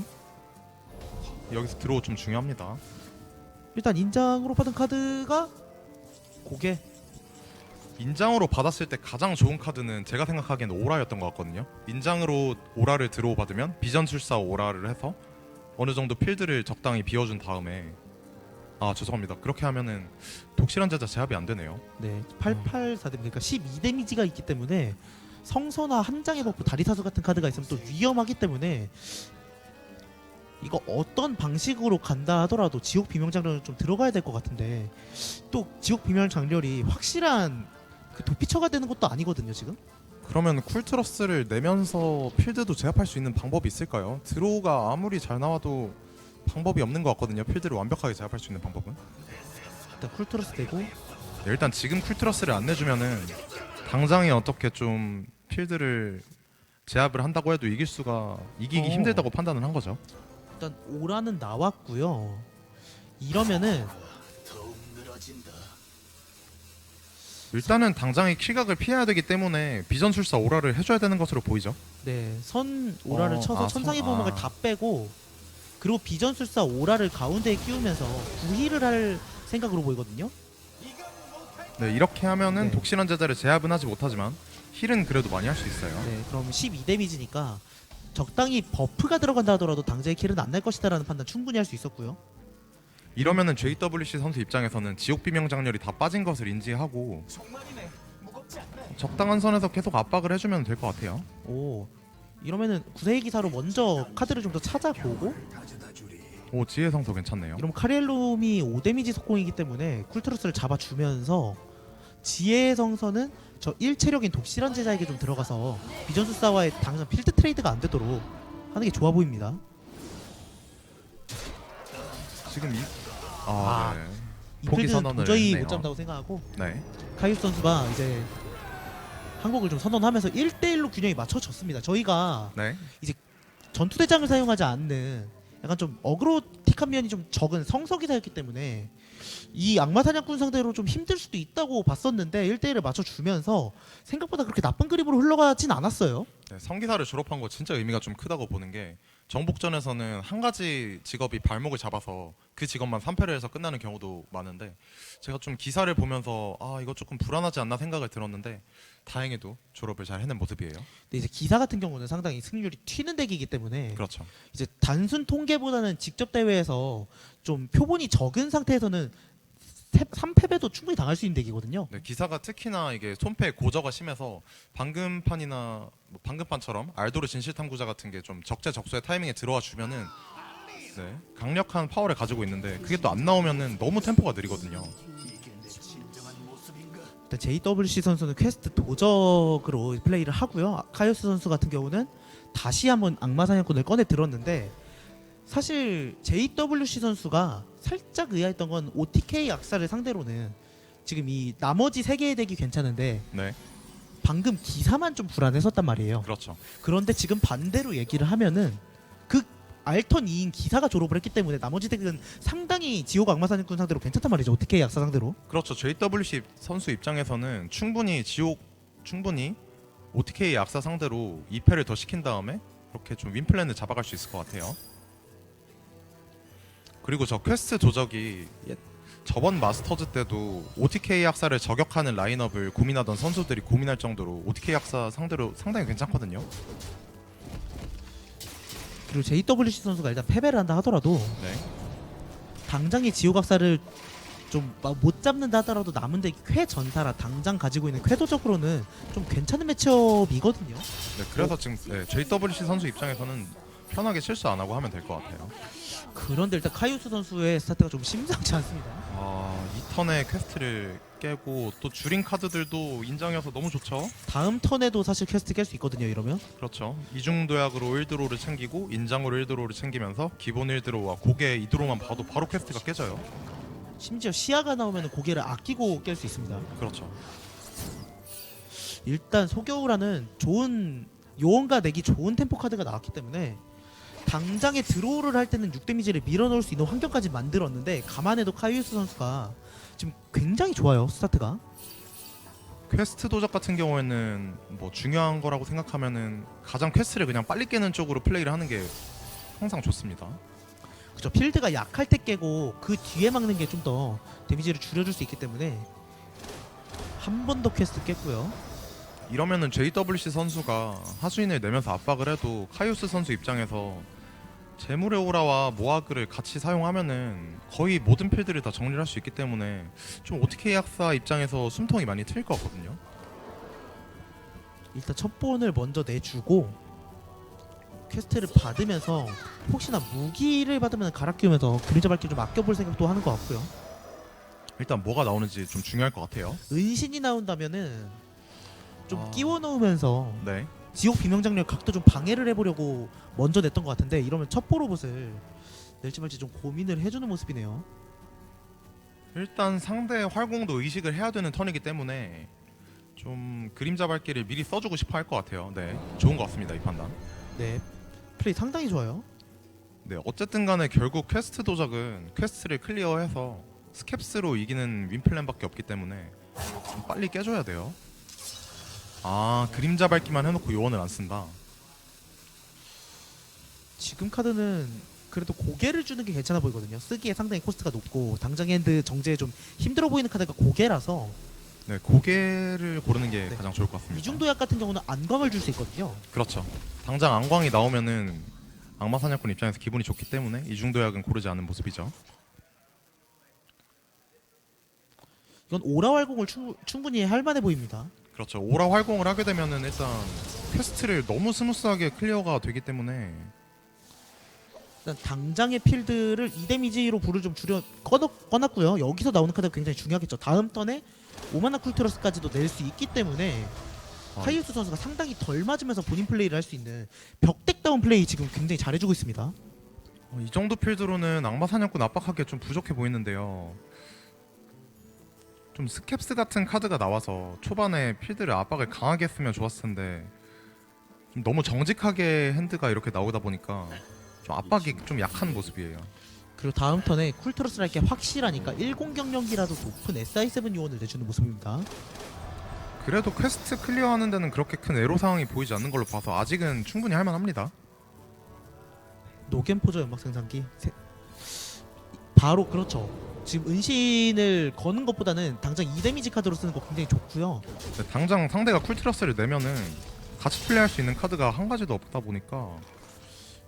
여기서 드로우 좀 중요합니다. 일단 인장으로 받은 카드가 고개. 인장으로 받았을 때 가장 좋은 카드는 제가 생각하기엔 오라였던 것 같거든요. 인장으로 오라를 드로우 받으면 비전술사 오라를 해서 어느 정도 필드를 적당히 비워준 다음에 죄송합니다. 그렇게 하면은 독실한 제자 제압이 안 되네요. 네, 884 그러니까 12 데미지가 있기 때문에 성선화 한 장의 버프 다리사수 같은 카드가 있으면 또 위험하기 때문에 이거 어떤 방식으로 간다 하더라도 지옥 비명 장렬은 좀 들어가야 될 것 같은데 또 지옥 비명 장렬이 확실한 그 도피처가 되는 것도 아니거든요 지금. 그러면 쿨트러스를 내면서 필드도 제압할 수 있는 방법이 있을까요? 드로우가 아무리 잘 나와도 방법이 없는 것 같거든요. 필드를 완벽하게 제압할 수 있는 방법은. 일단 쿨트러스 되고 네, 일단 지금 쿨트러스를 안 내주면은 당장에 어떻게 좀 필드를 제압을 한다고 해도 이기기 힘들다고 판단을 한 거죠. 일단 오라는 나왔고요. 이러면은 일단은 당장에 킬각을 피해야 되기 때문에 비전술사 오라를 해줘야 되는 것으로 보이죠. 네, 선 오라를 쳐서 선, 천상의 보호막을 다 빼고 그리고 비전술사 오라를 가운데에 끼우면서 구힐을 할 생각으로 보이거든요. 네, 이렇게 하면은 네. 독실한 제자를 제압은 하지 못하지만 힐은 그래도 많이 할 수 있어요. 네, 그럼 12 데미지니까 적당히 버프가 들어간다 하더라도 당장의 킬은 안 날 것이다라는 판단 충분히 할 수 있었고요. 이러면은 JWC 선수 입장에서는 지옥비명 장렬이 다 빠진 것을 인지하고 적당한 선에서 계속 압박을 해주면 될 것 같아요. 오, 이러면은 구세의 기사로 먼저 카드를 좀 더 찾아보고 오, 지혜 성소 괜찮네요. 이러면 카리엘롬이 5 데미지 속공이기 때문에 쿨트러스를 잡아주면서 지혜의 성선은 저 1체력인 독실한 제자에게 좀 들어가서 비전술사와의 당장 필드 트레이드가 안 되도록 하는 게 좋아 보입니다. 지금 네. 이 포기 필드는 선언을 도저히 했네요. 못 잡는다고 생각하고 네. 카이오스 선수가 이제 한국을 좀 선언하면서 1대1로 균형이 맞춰졌습니다. 저희가 네. 전투대장을 사용하지 않는 약간 좀 어그로틱한 면이 좀 적은 성서기사였기 때문에 이 악마사냥꾼 상대로 좀 힘들 수도 있다고 봤었는데 1대1을 맞춰주면서 생각보다 그렇게 나쁜 그림으로 흘러가진 않았어요. 네, 성기사를 졸업한 거 진짜 의미가 좀 크다고 보는 게 정복전에서는 한 가지 직업이 발목을 잡아서 그 직업만 3패를 해서 끝나는 경우도 많은데 제가 좀 기사를 보면서 이거 조금 불안하지 않나 생각을 들었는데 다행히도 졸업을 잘 해낸 모습이에요. 근데 이제 기사 같은 경우는 상당히 승률이 튀는 덱이기 때문에 그렇죠. 이제 단순 통계보다는 직접 대회에서 좀 표본이 적은 상태에서는 3패배도 충분히 당할 수 있는 덱이거든요. 네, 기사가 특히나 이게 손패 고저가 심해서 방금판이나 방금판처럼 알도르 진실탐구자 같은 게 좀 적재적소의 타이밍에 들어와 주면은 네, 강력한 파워를 가지고 있는데 그게 또 안 나오면은 너무 템포가 느리거든요. 일단 JWC 선수는 퀘스트 도적으로 플레이를 하고요. 카이오스 선수 같은 경우는 다시 한번 악마사냥꾼을 꺼내 들었는데 사실 JWC 선수가 살짝 의아했던 건 OTK 악사를 상대로는 지금 이 나머지 3개의 덱이 괜찮은데 네, 방금 기사만 좀 불안했었단 말이에요. 그렇죠. 그런데 지금 반대로 얘기를 하면은 그 알턴 2인 기사가 졸업을 했기 때문에 나머지 덱은 상당히 지옥 악마사냥꾼 상대로 괜찮단 말이죠. OTK 악사 상대로. 그렇죠. JWC 선수 입장에서는 충분히 OTK 악사 상대로 2패를 더 시킨 다음에 그렇게 좀 윈플랜을 잡아갈 수 있을 것 같아요. 그리고 저 퀘스트 조작이 저번 마스터즈 때도 OTK 학사를 저격하는 라인업을 고민하던 선수들이 고민할 정도로 OTK 학사 상대로 상당히 괜찮거든요. 그리고 JWC 선수가 일단 패배를 한다 하더라도 네. 당장의 지옥악사를 좀 못 잡는다 하더라도 남은데 쾌 전사라 당장 가지고 있는 쾌도적으로는 좀 괜찮은 매치업이거든요. 네, 그래서 지금 JWC 선수 입장에서는 편하게 실수 안 하고 하면 될 것 같아요. 그런데 일단 카이우스 선수의 스타트가 좀 심상치 않습니다. 이 턴에 퀘스트를 깨고 또 줄인 카드들도 인정이어서 너무 좋죠. 다음 턴에도 사실 퀘스트 깰 수 있거든요. 이러면 그렇죠. 이중 도약으로 1드로우를 챙기고 인장으로 1드로우를 챙기면서 기본 1드로우와 고개 2드로우만 봐도 바로 퀘스트가 깨져요. 심지어 시야가 나오면 고개를 아끼고 깰 수 있습니다. 그렇죠. 일단 소겨우라는 좋은 요원가 내기 좋은 템포 카드가 나왔기 때문에 당장에 드로우를 할 때는 6데미지를 밀어넣을 수 있는 환경까지 만들었는데 감안해도 카이우스 선수가 지금 굉장히 좋아요. 스타트가. 퀘스트 도적 같은 경우에는 뭐 중요한 거라고 생각하면은 가장 퀘스트를 그냥 빨리 깨는 쪽으로 플레이를 하는 게 항상 좋습니다. 그죠. 필드가 약할 때 깨고 그 뒤에 막는 게 좀 더 데미지를 줄여줄 수 있기 때문에 한 번 더 퀘스트 깼고요. 이러면은 JWC 선수가 하수인을 내면서 압박을 해도 카이오스 선수 입장에서 재물의 오라와 모아그를 같이 사용하면은 거의 모든 필드를 다 정리를 할 수 있기 때문에 좀 OTK 학사 입장에서 숨통이 많이 트일 것 같거든요. 일단 첫 본을 먼저 내주고 퀘스트를 받으면서 혹시나 무기를 받으면 갈아 끼우면서 그림자 밟기 좀 아껴볼 생각도 하는 것 같고요. 일단 뭐가 나오는지 좀 중요할 것 같아요. 은신이 나온다면은 좀 아. 끼워 넣으면서 네. 지옥 비명장력 각도 좀 방해를 해보려고 먼저 냈던 것 같은데 이러면 첫 보로봇을 낼지 말지 좀 고민을 해주는 모습이네요. 일단 상대 활공도 의식을 해야 되는 턴이기 때문에 좀 그림자 밟기를 미리 써주고 싶어 할 것 같아요. 네, 좋은 것 같습니다. 이 판단. 네, 플레이 상당히 좋아요. 네, 어쨌든 간에 결국 퀘스트 도적은 퀘스트를 클리어해서 스캡스로 이기는 윈플랜밖에 없기 때문에 좀 빨리 깨줘야 돼요. 그림자 밟기만 해놓고 요원을 안 쓴다. 지금 카드는 그래도 고개를 주는 게 괜찮아 보이거든요. 쓰기에 상당히 코스트가 높고 당장 핸드 정제에 좀 힘들어 보이는 카드가 고개라서 네, 고개를 고르는 게 네. 가장 좋을 것 같습니다. 이중도약 같은 경우는 안광을 줄 수 있거든요. 그렇죠. 당장 안광이 나오면은 악마 사냥꾼 입장에서 기분이 좋기 때문에 이중도약은 고르지 않은 모습이죠. 이건 오라 활공을 충분히 할 만해 보입니다. 그렇죠. 오라 활공을 하게 되면은 일단 퀘스트를 너무 스무스하게 클리어가 되기 때문에 일단 당장의 필드를 2데미지로 불을 좀 꺼놨고요. 여기서 나오는 카드가 굉장히 중요하겠죠. 다음 턴에 오마나 쿨트러스까지도 낼 수 있기 때문에 카이우스 선수가 상당히 덜 맞으면서 본인 플레이를 할 수 있는 벽덱다운 플레이 지금 굉장히 잘해주고 있습니다. 이 정도 필드로는 악마 사냥꾼 압박하기에 좀 부족해 보이는데요. 좀 스캡스 같은 카드가 나와서 초반에 필드를 압박을 강하게 했으면 좋았을 텐데 좀 너무 정직하게 핸드가 이렇게 나오다 보니까 좀 압박이 좀 약한 모습이에요. 그리고 다음 턴에 쿨트러스를 할 게 확실하니까 10 경력이라도 높은 SI7 요원을 내주는 모습입니다. 그래도 퀘스트 클리어하는 데는 그렇게 큰 애로사항이 보이지 않는 걸로 봐서 아직은 충분히 할만합니다. 노겐포저 연막 생산기 바로 그렇죠. 지금 은신을 거는 것보다는 당장 2데미지 카드로 쓰는 거 굉장히 좋고요. 근데 당장 상대가 쿨트러스를 내면은 같이 플레이할 수 있는 카드가 한 가지도 없다 보니까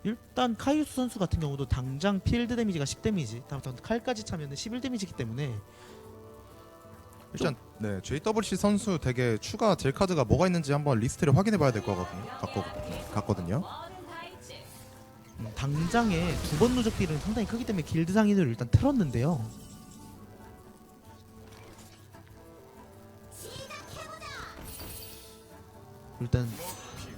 일단 카이우스 선수 같은 경우도 당장 필드 데미지가 10데미지 다음 턴 칼까지 차면 11데미지이기 때문에 일단 네, JWC 선수 덱에 추가 딜 카드가 뭐가 있는지 한번 리스트를 확인해 봐야 될 것 같거든요. 당장에 두 번 누적 딜은 상당히 크기 때문에 길드 상인을 일단 틀었는데요. 일단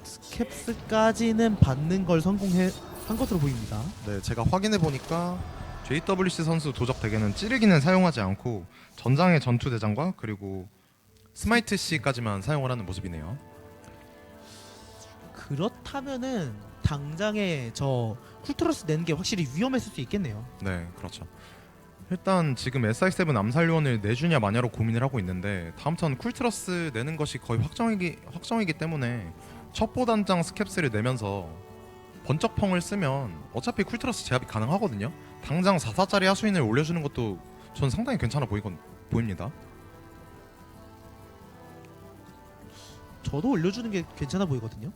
스캡스까지는 받는 걸 성공한 것으로 보입니다. 네, 제가 확인해 보니까 JWC 선수 도적 덱에는 찌르기는 사용하지 않고 전장의 전투 대장과 그리고 스마이트 C까지만 사용을 하는 모습이네요. 그렇다면은 당장에 저 쿨트러스 내는 게 확실히 위험했을 수 있겠네요. 네, 그렇죠. 일단 지금 SI7 암살요원을 내주냐 마냐로 고민을 하고 있는데 다음 턴 쿨트러스 내는 것이 거의 확정이기 때문에 첩보 단장 스캡스를 내면서 번쩍펑을 쓰면 어차피 쿨트러스 제압이 가능하거든요. 당장 4사짜리 하수인을 올려주는 것도 전 상당히 괜찮아 보입니다. 저도 올려주는 게 괜찮아 보이거든요.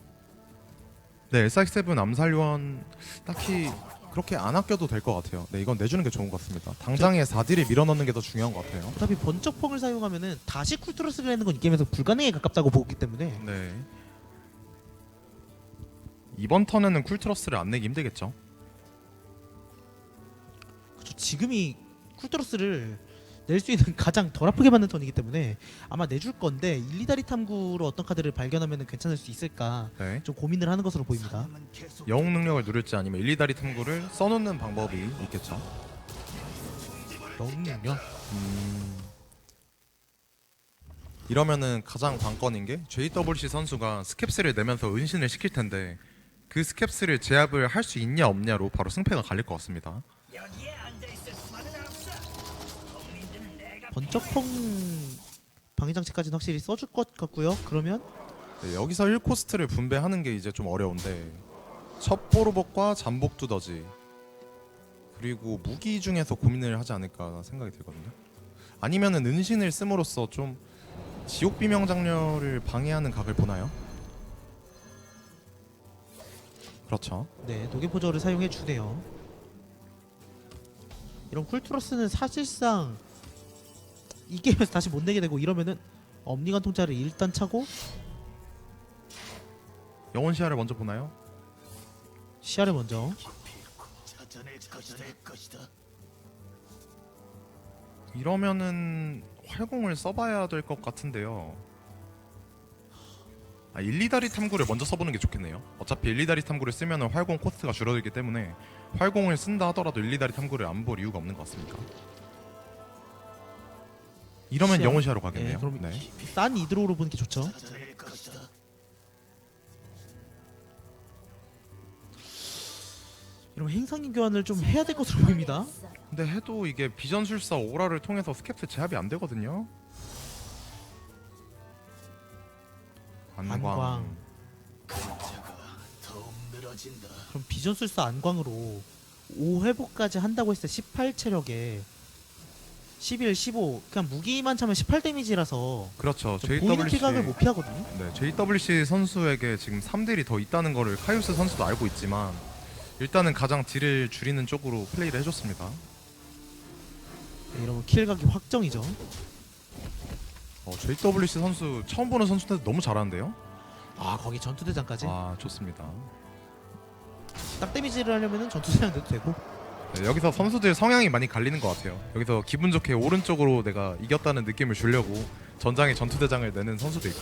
네, SX7 암살요원 딱히 그렇게 안 아껴도 될 것 같아요. 네, 이건 내주는 게 좋은 것 같습니다. 당장에 4딜을 밀어넣는 게 더 중요한 것 같아요. 어차피 번쩍펑을 사용하면은 다시 쿨트러스를 내는 건 이 게임에서 불가능에 가깝다고 보기 때문에 네. 이번 턴에는 쿨트러스를 안 내기 힘들겠죠. 그쵸, 지금이 쿨트러스를 낼 수 있는 가장 덜 아프게 맞는 턴이기 때문에 아마 내줄 건데 1, 2다리 탐구로 어떤 카드를 발견하면 괜찮을 수 있을까 네. 좀 고민을 하는 것으로 보입니다. 영웅 능력을 누릴지 아니면 1, 2다리 탐구를 써놓는 방법이 있겠죠. 영웅요? 이러면은 가장 관건인 게 JWC 선수가 스캡스를 내면서 은신을 시킬 텐데 그 스캡스를 제압을 할 수 있냐 없냐로 바로 승패가 갈릴 것 같습니다. 번쩍펑 방해장치까지는 확실히 써줄 것 같고요. 그러면 네, 여기서 1코스트를 분배하는 게 이제 좀 어려운데 첩보로봇과 잠복 두더지 그리고 무기 중에서 고민을 하지 않을까 생각이 들거든요. 아니면은 은신을 씀으로써 좀 지옥 비명 장렬을 방해하는 각을 보나요? 그렇죠. 네 도개포저를 사용해 주네요. 이런 쿨트러스는 사실상 이 게임에서 다시 못 내게 되고 이러면은 엄니간 통짜를 일단 차고 영혼 시야를 먼저 보나요? 시야를 먼저 이러면은 활공을 써봐야 될 것 같은데요. 1, 2다리 탐구를 먼저 써보는 게 좋겠네요. 어차피 1, 2다리 탐구를 쓰면 활공 코스트가 줄어들기 때문에 활공을 쓴다 하더라도 1, 2다리 탐구를 안 볼 이유가 없는 것 같습니다. 이러면 시야. 영혼 시야로 가겠네요. 네, 그럼 네. 싼 이드로우로 보는 게 좋죠. 이러면 행성인 교환을 좀 해야 될 것으로 보입니다. 근데 해도 이게 비전술사 오라를 통해서 스캡스 제압이 안 되거든요. 안광. 그럼 비전술사 안광으로 5 회복까지 한다고 했을 때 18 체력에 11, 15 그냥 무기만 차면 18 데미지라서 그렇죠. 보이는 피각을 못 피하거든요. 네, JWC 선수에게 지금 3딜이 더 있다는 거를 카이우스 선수도 알고 있지만 일단은 가장 딜을 줄이는 쪽으로 플레이를 해줬습니다. 네, 이러면 킬각이 확정이죠. JWC 선수 처음 보는 선수인데 너무 잘하는데요? 아 거기 전투대장까지 아 좋습니다. 딱 데미지를 하려면 전투대장 내도 되고. 네, 여기서 선수들 성향이 많이 갈리는 것 같아요. 여기서 기분 좋게 오른쪽으로 내가 이겼다는 느낌을 주려고 전장에 전투대장을 내는 선수도 있고.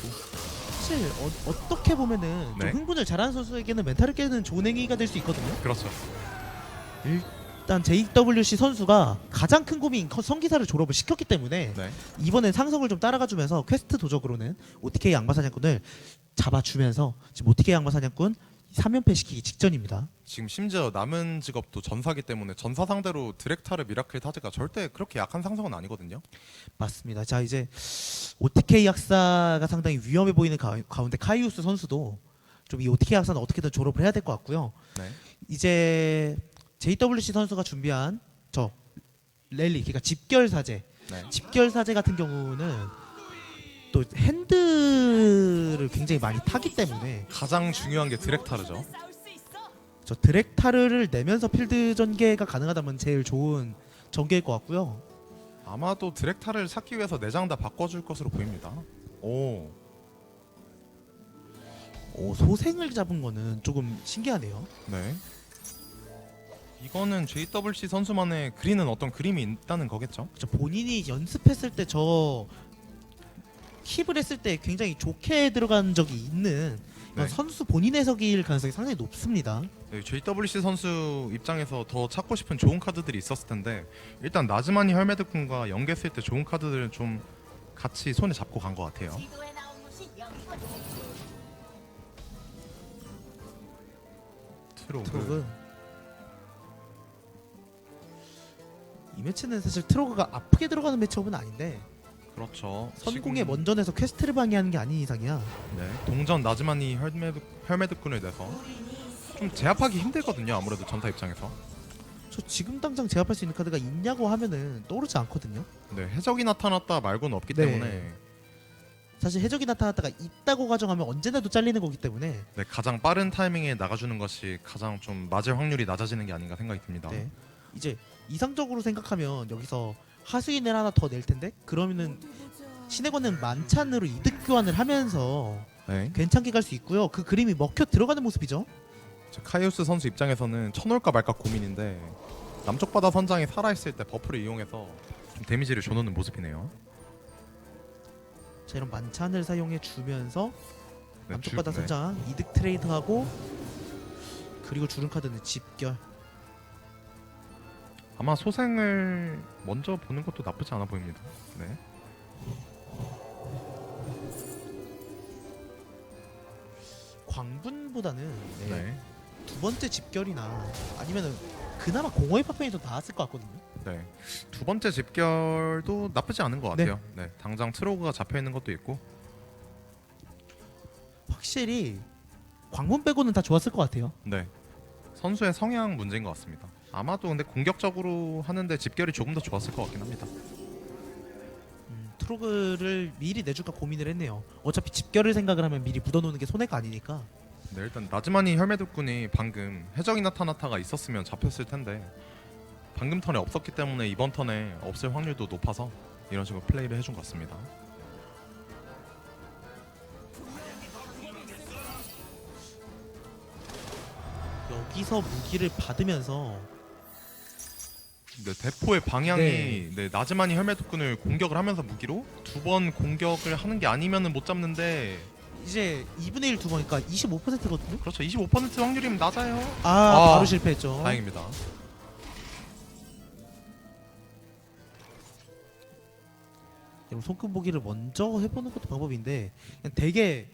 사실 어떻게 보면은 좀 네. 흥분을 잘하는 선수에게는 멘탈을 깨는 좋은 행위가 될 수 있거든요. 그렇죠. 일단 JWC 선수가 가장 큰 고민인 성기사를 졸업을 시켰기 때문에 네. 이번엔 상성을 좀 따라가주면서 퀘스트 도적으로는 OTK 양마사냥꾼을 잡아주면서 지금 OTK 양마사냥꾼 3연패 시키기 직전입니다. 지금 심지어 남은 직업도 전사기 때문에 전사 상대로 드렉타르 미라클 타즈가 절대 그렇게 약한 상성은 아니거든요. 맞습니다. 자 이제 OTK 약사가 상당히 위험해 보이는 가운데 카이우스 선수도 좀 이 OTK 약사는 어떻게든 졸업을 해야 될 것 같고요. 네. 이제 JWC 선수가 준비한 저 랠리, 그러니까 집결사제, 네. 집결사제 같은 경우는 또 핸드를 굉장히 많이 타기 때문에 가장 중요한 게 드렉타르죠. 저 드렉타르를 내면서 필드 전개가 가능하다면 제일 좋은 전개일 것 같고요. 아마도 드렉타르를 찾기 위해서 내장 다 바꿔줄 것으로 보입니다. 오. 소생을 잡은 거는 조금 신기하네요. 네. 이거는 JWC 선수만의 그리는 어떤 그림이 있다는 거겠죠? 저 본인이 연습했을 때 저 킵을 했을 때 굉장히 좋게 들어간 적이 있는 네. 선수 본인 해석일 가능성이 상당히 높습니다. 네, JWC 선수 입장에서 더 찾고 싶은 좋은 카드들이 있었을 텐데 일단 나즈마니 헬메드쿤과 연계했을 때 좋은 카드들은 좀 같이 손에 잡고 간 것 같아요. 트로그 이 매치는 사실 트로그가 아프게 들어가는 매치업은 아닌데 그렇죠. 선공에 지금, 먼저 내서 퀘스트를 방해하는 게 아닌 이상이야. 네, 동전 나즈마니 헬메드쿤을 내서 좀 제압하기 힘들거든요. 아무래도 전사 입장에서. 저 지금 당장 제압할 수 있는 카드가 있냐고 하면은 떠오르지 않거든요. 네, 해적이 나타났다 말고는 없기 네. 때문에 사실 해적이 나타났다가 있다고 가정하면 언제나도 잘리는 거기 때문에 네, 가장 빠른 타이밍에 나가주는 것이 가장 좀 맞을 확률이 낮아지는 게 아닌가 생각이 듭니다. 네. 이제 이상적으로 생각하면 여기서 하수인을 하나 더 낼 텐데 그러면은 신의 권은 만찬으로 이득 교환을 하면서 네. 괜찮게 갈 수 있고요. 그 그림이 먹혀 들어가는 모습이죠. 카이오스 선수 입장에서는 쳐놓을까 말까 고민인데 남쪽 바다 선장이 살아있을 때 버프를 이용해서 좀 데미지를 줘놓는 모습이네요. 자, 이런 만찬을 사용해 주면서 네, 남쪽 바다 네. 선장 이득 트레이드하고 그리고 주른 카드는 집결. 아마 소생을 먼저 보는 것도 나쁘지 않아 보입니다. 네. 광분보다는 네, 네. 두 번째 집결이나 아니면은 그나마 공허의 파편이 더 나았을 것 같거든요. 네. 두 번째 집결도 나쁘지 않은 것 같아요. 네. 당장 트로그가 잡혀 있는 것도 있고. 확실히 광분 빼고는 다 좋았을 것 같아요. 네. 선수의 성향 문제인 것 같습니다. 아마도 근데 공격적으로 하는데 집결이 조금 더 좋았을 것 같긴 합니다. 트로그를 미리 내줄까 고민을 했네요. 어차피 집결을 생각을 하면 미리 묻어놓는 게 손해가 아니니까. 네, 일단 나즈마니 혈매독군이 방금 해적이 나타나타가 있었으면 잡혔을 텐데 방금 턴에 없었기 때문에 이번 턴에 없을 확률도 높아서 이런 식으로 플레이를 해준 것 같습니다. 여기서 무기를 받으면서 네, 대포의 방향이 네. 네, 나즈마니 혈매독군을 공격을 하면서 무기로 두 번 공격을 하는 게 아니면은 못 잡는데 이제 2분의 1 두 번이니까 25%거든요. 그렇죠. 25% 확률이면 낮아요. 바로 실패했죠. 다행입니다. 그럼 손금보기를 먼저 해보는 것도 방법인데 그냥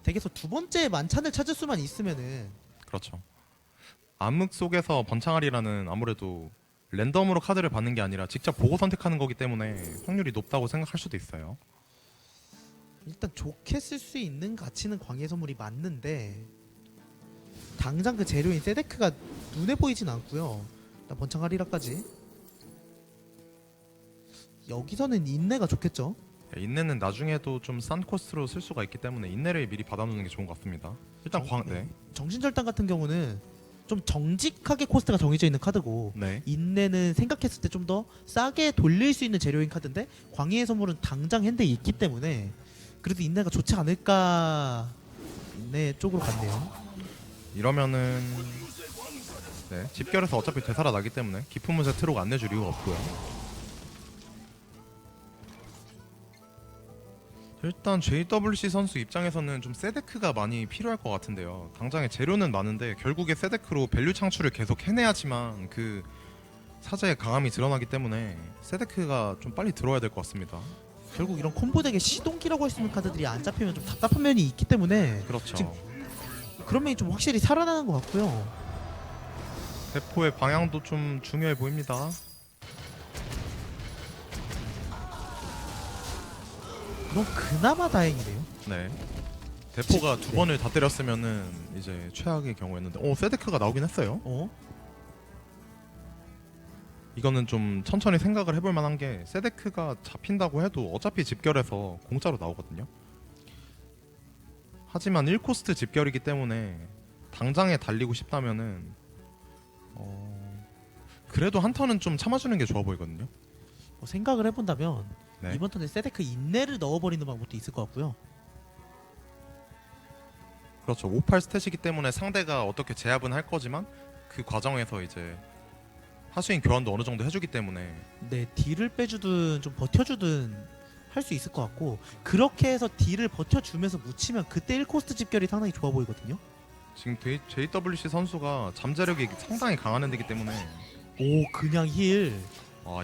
덱에서 두 번째 만찬을 찾을 수만 있으면은 그렇죠. 암흑 속에서 번창알이라는 아무래도 랜덤으로 카드를 받는 게 아니라 직접 보고 선택하는 거기 때문에 확률이 높다고 생각할 수도 있어요. 일단 좋게 쓸 수 있는 가치는 광해 선물이 맞는데 당장 그 재료인 세데크가 눈에 보이진 않고요. 일단 번창하리라까지 여기서는 인내가 좋겠죠. 인내는 나중에도 좀 싼 코스트로 쓸 수가 있기 때문에 인내를 미리 받아놓는 게 좋은 것 같습니다. 일단 네. 정신절단 같은 경우는 좀 정직하게 코스트가 정해져 있는 카드고 네. 인내는 생각했을 때 좀 더 싸게 돌릴 수 있는 재료인 카드인데 광희의 선물은 당장 핸드에 있기 때문에 그래도 인내가 좋지 않을까 인내 쪽으로 갔네요. 이러면은 네, 집결해서 어차피 되살아나기 때문에 깊은 문제 트로가 안 내줄 이유가 없고요. 일단 JWC 선수 입장에서는 좀 세데크가 많이 필요할 것 같은데요. 당장에 재료는 많은데 결국에 세데크로 밸류 창출을 계속 해내야지만 그 사제의 강함이 드러나기 때문에 세데크가 좀 빨리 들어와야 될 것 같습니다. 결국 이런 콤보 덱에 시동기라고 할 수 있는 카드들이 안 잡히면 좀 답답한 면이 있기 때문에 그렇죠. 지금 그런 면이 좀 확실히 살아나는 것 같고요. 대포의 방향도 좀 중요해 보입니다. 그럼 그나마 다행이네요. 네. 대포가 두 네. 번을 다 때렸으면은 이제 최악의 경우였는데, 세데크가 나오긴 했어요. 이거는 좀 천천히 생각을 해볼 만한 게 세데크가 잡힌다고 해도 어차피 집결해서 공짜로 나오거든요. 하지만 1코스트 집결이기 때문에 당장에 달리고 싶다면은 그래도 한 턴은 좀 참아주는 게 좋아 보이거든요. 생각을 해본다면 네. 이번 턴에 세데크 인내를 넣어버리는 방법도 있을 것 같고요. 그렇죠. 58 스탯이기 때문에 상대가 어떻게 제압은 할 거지만 그 과정에서 이제 하수인 교환도 어느 정도 해주기 때문에 네, 딜을 빼주든 좀 버텨주든 할 수 있을 것 같고 그렇게 해서 딜을 버텨주면서 묻히면 그때 1코스트 집결이 상당히 좋아 보이거든요. 지금 JWC 선수가 잠재력이 상당히 강한 핸드이기 때문에 오, 그냥 힐.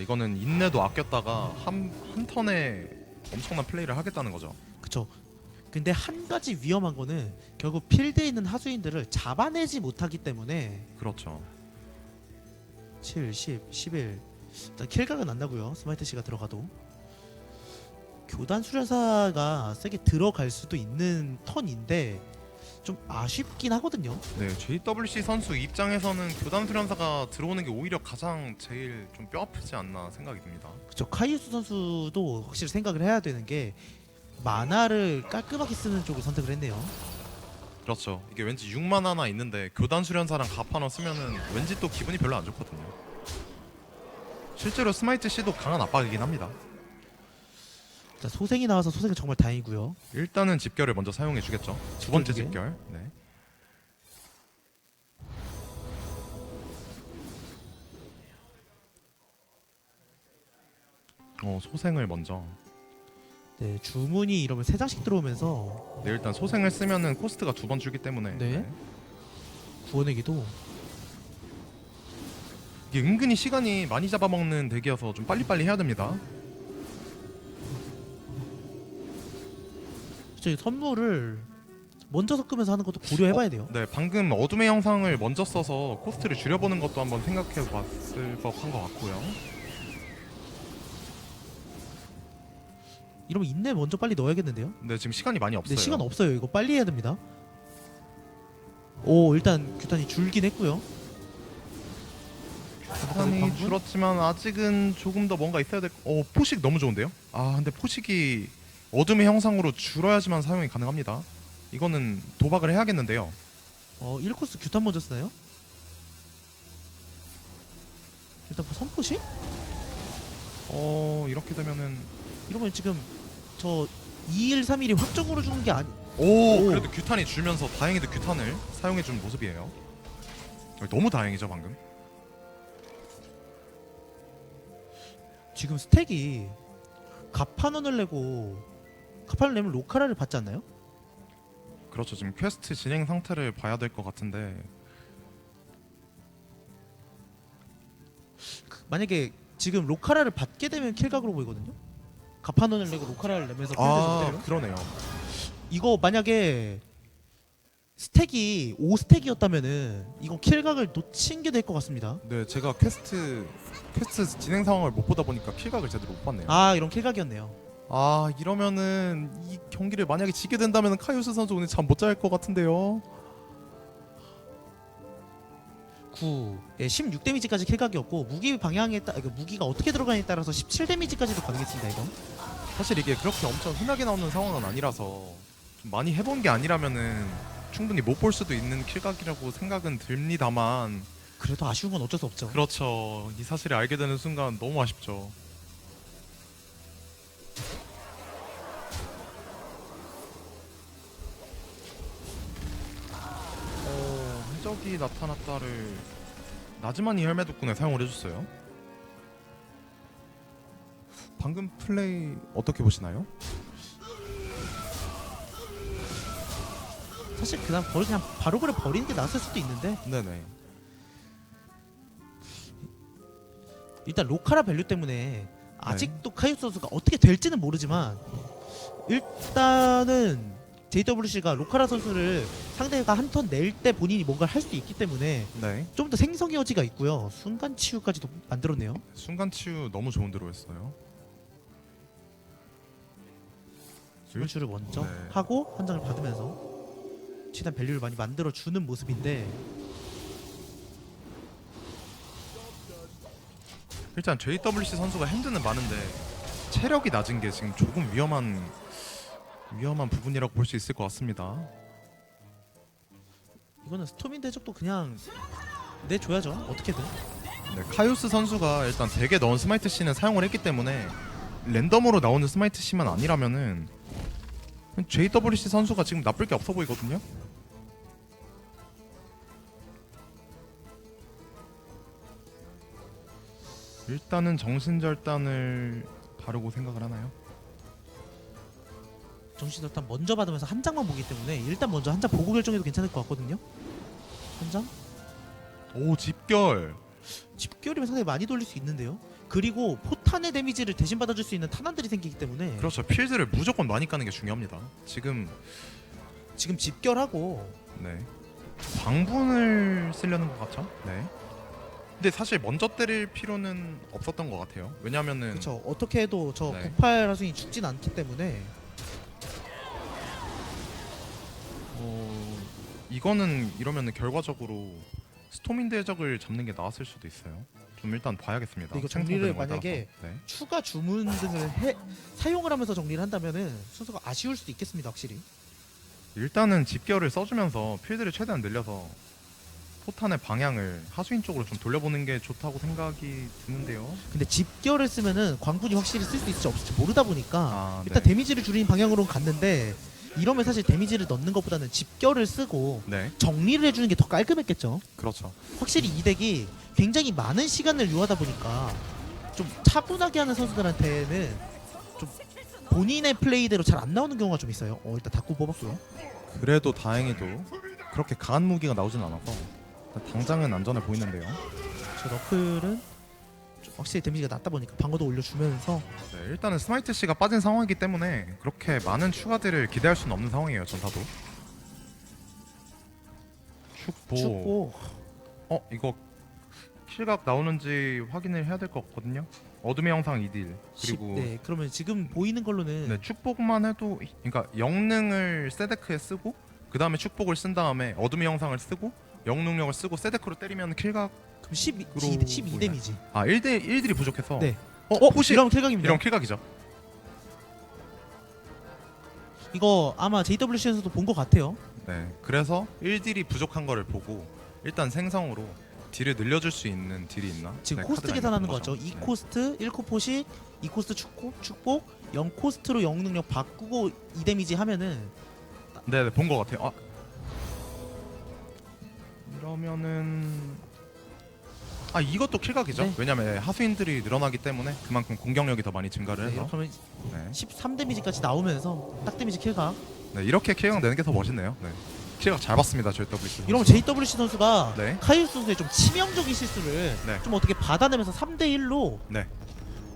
이거는 인내도 아꼈다가 한 턴에 엄청난 플레이를 하겠다는 거죠. 그쵸. 근데 한 가지 위험한 거는 결국 필드에 있는 하수인들을 잡아내지 못하기 때문에 그렇죠. 7, 10, 11 일단 킬각은 안 나고요. 스마이트 C가 들어가도 교단 수련사가 세게 들어갈 수도 있는 턴인데 좀 아쉽긴 하거든요. 네, JWC 선수 입장에서는 교단 수련사가 들어오는 게 오히려 가장 제일 좀 뼈 아프지 않나 생각이 듭니다. 그쵸. 카이우스 선수도 확실히 생각을 해야 되는 게 만화를 깔끔하게 쓰는 쪽을 선택을 했네요. 그렇죠. 이게 왠지 6만 하나 있는데 교단 수련사랑 갑하나 쓰면은 왠지 또 기분이 별로 안 좋거든요. 실제로 스마이트 C도 강한 압박이긴 합니다. 자, 소생이 나와서 소생은 정말 다행이고요. 일단은 집결을 먼저 사용해 주겠죠. 두 번째 집결 두 개. 집결. 네. 소생을 먼저. 네, 주문이 이러면 3장씩 들어오면서 네, 일단 소생을 쓰면은 코스트가 2번 주기 때문에. 네. 구원에게도 이게 은근히 시간이 많이 잡아먹는 덱이어서 좀 빨리빨리 해야 됩니다. 저희 선물을 먼저 섞으면서 하는 것도 고려해봐야 돼요. 네, 방금 어둠의 영상을 먼저 써서 코스트를 줄여보는 것도 한번 생각해봤을 법한 것 같고요. 이러면 인내 먼저 빨리 넣어야겠는데요. 네, 지금 시간이 많이 없어요. 네, 시간 없어요. 이거 빨리 해야 됩니다. 오, 일단 규탄이 줄긴 했고요. 시간이 방금? 줄었지만 아직은 조금 더 뭔가 있어야 될. 포식 너무 좋은데요? 아, 근데 포식이 어둠의 형상으로 줄어야지만 사용이 가능합니다. 이거는 도박을 해야겠는데요. 1코스 규탄 먼저 쓰나요? 일단 선포시? 이렇게 되면은 이러면 지금 저 2일 3일이 확정으로 주는 게 아니. 오, 그래도 규탄이 줄면서 다행히도 규탄을 사용해준 모습이에요. 너무 다행이죠 방금. 지금 스택이 갑판원을 내고 갑판을 내면 로카라를 받지 않나요? 그렇죠. 지금 퀘스트 진행 상태를 봐야 될 것 같은데. 만약에 지금 로카라를 받게 되면 킬각으로 보이거든요. 갑판원을 내고 로카라를 내면서 필드에서 그러네요. 이거 만약에 스택이 5스택이었다면은 이거 킬각을 놓친 게 될 것 같습니다. 네, 제가 퀘스트 진행 상황을 못 보다 보니까 킬각을 제대로 못 봤네요. 아, 이런 킬각이었네요. 이러면은 이 경기를 만약에 지게 된다면 카이오스 선수 오늘 잠 못 잘 것 같은데요. 9, 16 데미지까지 킬각이었고 무기 방향에 무기가 어떻게 들어가냐에 따라서 17 데미지까지도 가능했습니다. 이거. 사실 이게 그렇게 엄청 흔하게 나오는 상황은 아니라서 좀 많이 해본 게 아니라면은 충분히 못 볼 수도 있는 킬각이라고 생각은 듭니다만. 그래도 아쉬운 건 어쩔 수 없죠. 그렇죠. 이 사실을 알게 되는 순간 너무 아쉽죠. 해적이 나타났다를 나즈마니 헬멧독군에 사용을 해줬어요. 방금 플레이 어떻게 보시나요? 사실 그냥 바로 버리는 게 나았을 수도 있는데 네네. 일단 로카라 밸류 때문에 아직도 카이오스 선수가 어떻게 될지는 모르지만 일단은 JWC가 로카라 선수를 상대가 한 턴 낼 때 본인이 뭔가를 할 수 있기 때문에 네. 좀 더 생성의 여지가 있고요. 순간 치유까지도 만들었네요. 순간 치유 너무 좋은 대로 했어요. 스물슈를 먼저 네. 하고 한 장을 받으면서 최대한 밸류를 많이 만들어주는 모습인데 일단 JWC 선수가 핸드는 많은데 체력이 낮은 게 지금 조금 위험한 부분이라고 볼 수 있을 것 같습니다. 이거는 스토민 대적도 그냥 내줘야죠. 어떻게든. 네, 카이오스 선수가 일단 덱에 넣은 스마이트 C는 사용을 했기 때문에 랜덤으로 나오는 스마이트 C만 아니라면은 JWC 선수가 지금 나쁠 게 없어 보이거든요. 일단은 정신절단을 바르고 생각을 하나요? 정신절단 먼저 받으면서 한 장만 보기 때문에 일단 먼저 한 장 보고 결정해도 괜찮을 것 같거든요. 한 장? 오, 집결. 집결이면 상당히 많이 돌릴 수 있는데요. 그리고 포탄의 데미지를 대신 받아줄 수 있는 탄환들이 생기기 때문에 그렇죠. 필드를 무조건 많이 까는 게 중요합니다. 지금 집결하고 네, 광분을 쓰려는 것 같죠? 네. 근데 사실 먼저 때릴 필요는 없었던 것 같아요. 왜냐면은 그렇죠. 어떻게 해도 저 네. 98 하수인이 죽진 않기 때문에 이거는 이러면은 결과적으로 스톰인드 해적을 잡는 게 나았을 수도 있어요. 좀 일단 봐야겠습니다. 이거 생성되는 정리를 거에 만약에 따라서. 네. 추가 주문 등을 사용을 하면서 정리를 한다면은 순서가 아쉬울 수도 있겠습니다, 확실히. 일단은 집결을 써주면서 필드를 최대한 늘려서 포탄의 방향을 하수인 쪽으로 좀 돌려보는 게 좋다고 생각이 드는데요. 근데 집결을 쓰면은 광분이 확실히 쓸 수 있을지 없을지 모르다 보니까 아, 일단 네. 데미지를 줄이는 방향으로는 갔는데 이러면 사실 데미지를 넣는 것보다는 집결을 쓰고 네, 정리를 해주는 게 더 깔끔했겠죠. 그렇죠. 확실히 이 덱이 굉장히 많은 시간을 요하다 보니까 좀 차분하게 하는 선수들한테는 좀 본인의 플레이대로 잘 안 나오는 경우가 좀 있어요. 일단 닭구 뽑았고요. 그래도 다행히도 그렇게 강한 무기가 나오진 않아서 당장은 안전해 보이는데요. 저 너클은 좀 확실히 데미지가 낮다 보니까 방어도 올려주면서 네, 일단은 스마이트 씨가 빠진 상황이기 때문에 그렇게 많은 추가들을 기대할 수는 없는 상황이에요. 전사도. 축보. 축구 이거 킬각 나오는지 확인을 해야 될 것 같거든요. 어둠의 영상 2딜 그리고 네, 그러면 지금 보이는 걸로는 네, 축복만 해도 그러니까 영능을 세데크에 쓰고 그 다음에 축복을 쓴 다음에 어둠의 영상을 쓰고 영능력을 쓰고 세데크로 때리면 킬각 그럼 12 보이나요? 데미지. 1딜이 부족해서 네. 혹시 이러면 킬각입니다. 이런 킬각이죠. 이거 아마 JWC에서도 본 것 같아요. 네, 그래서 1딜이 부족한 거를 보고 일단 생성으로 딜을 늘려줄 수 있는 딜이 있나? 지금 네, 코스트 카드가 계산하는 있는 거죠. 거죠. 2코스트, 1코포식, 2코스트 축복, 0코스트로 영능력 바꾸고 2데미지 하면은 네, 본 것 같아요. 이러면은 이것도 킬각이죠. 네. 왜냐면 하수인들이 늘어나기 때문에 그만큼 공격력이 더 많이 증가를 네, 해서 이렇게 하면 네. 13데미지까지 나오면서 딱 데미지 킬각. 네, 이렇게 킬각 내는 게 더 멋있네요. 네. 킬각 잘 봤습니다, JWC. 이러면 JWC 선수가 네. 카이우스 선수의 좀 치명적인 실수를 네. 좀 어떻게 받아내면서 3대1로 네.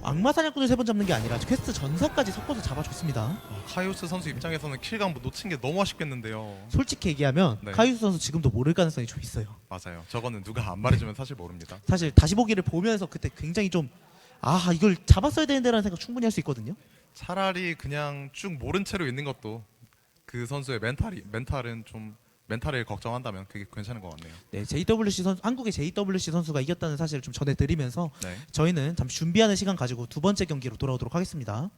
악마 사냥꾼을 3번 잡는 게 아니라 퀘스트 전사까지 섞어서 잡아줬습니다. 카이오스 선수 입장에서는 킬각 놓친 게 너무 아쉽겠는데요. 솔직히 얘기하면 네. 카이우스 선수 지금도 모를 가능성이 좀 있어요. 맞아요. 저거는 누가 안 말해주면 사실 모릅니다. 사실 다시 보기를 보면서 그때 굉장히 좀 이걸 잡았어야 되는데라는 생각 충분히 할 수 있거든요. 차라리 그냥 쭉 모른 채로 있는 것도 그 선수의 멘탈을 걱정한다면 그게 괜찮은 것 같네요. 네, JWC 선수, 한국의 JWC 선수가 이겼다는 사실을 좀 전해드리면서 네. 저희는 잠시 준비하는 시간 가지고 두 번째 경기로 돌아오도록 하겠습니다.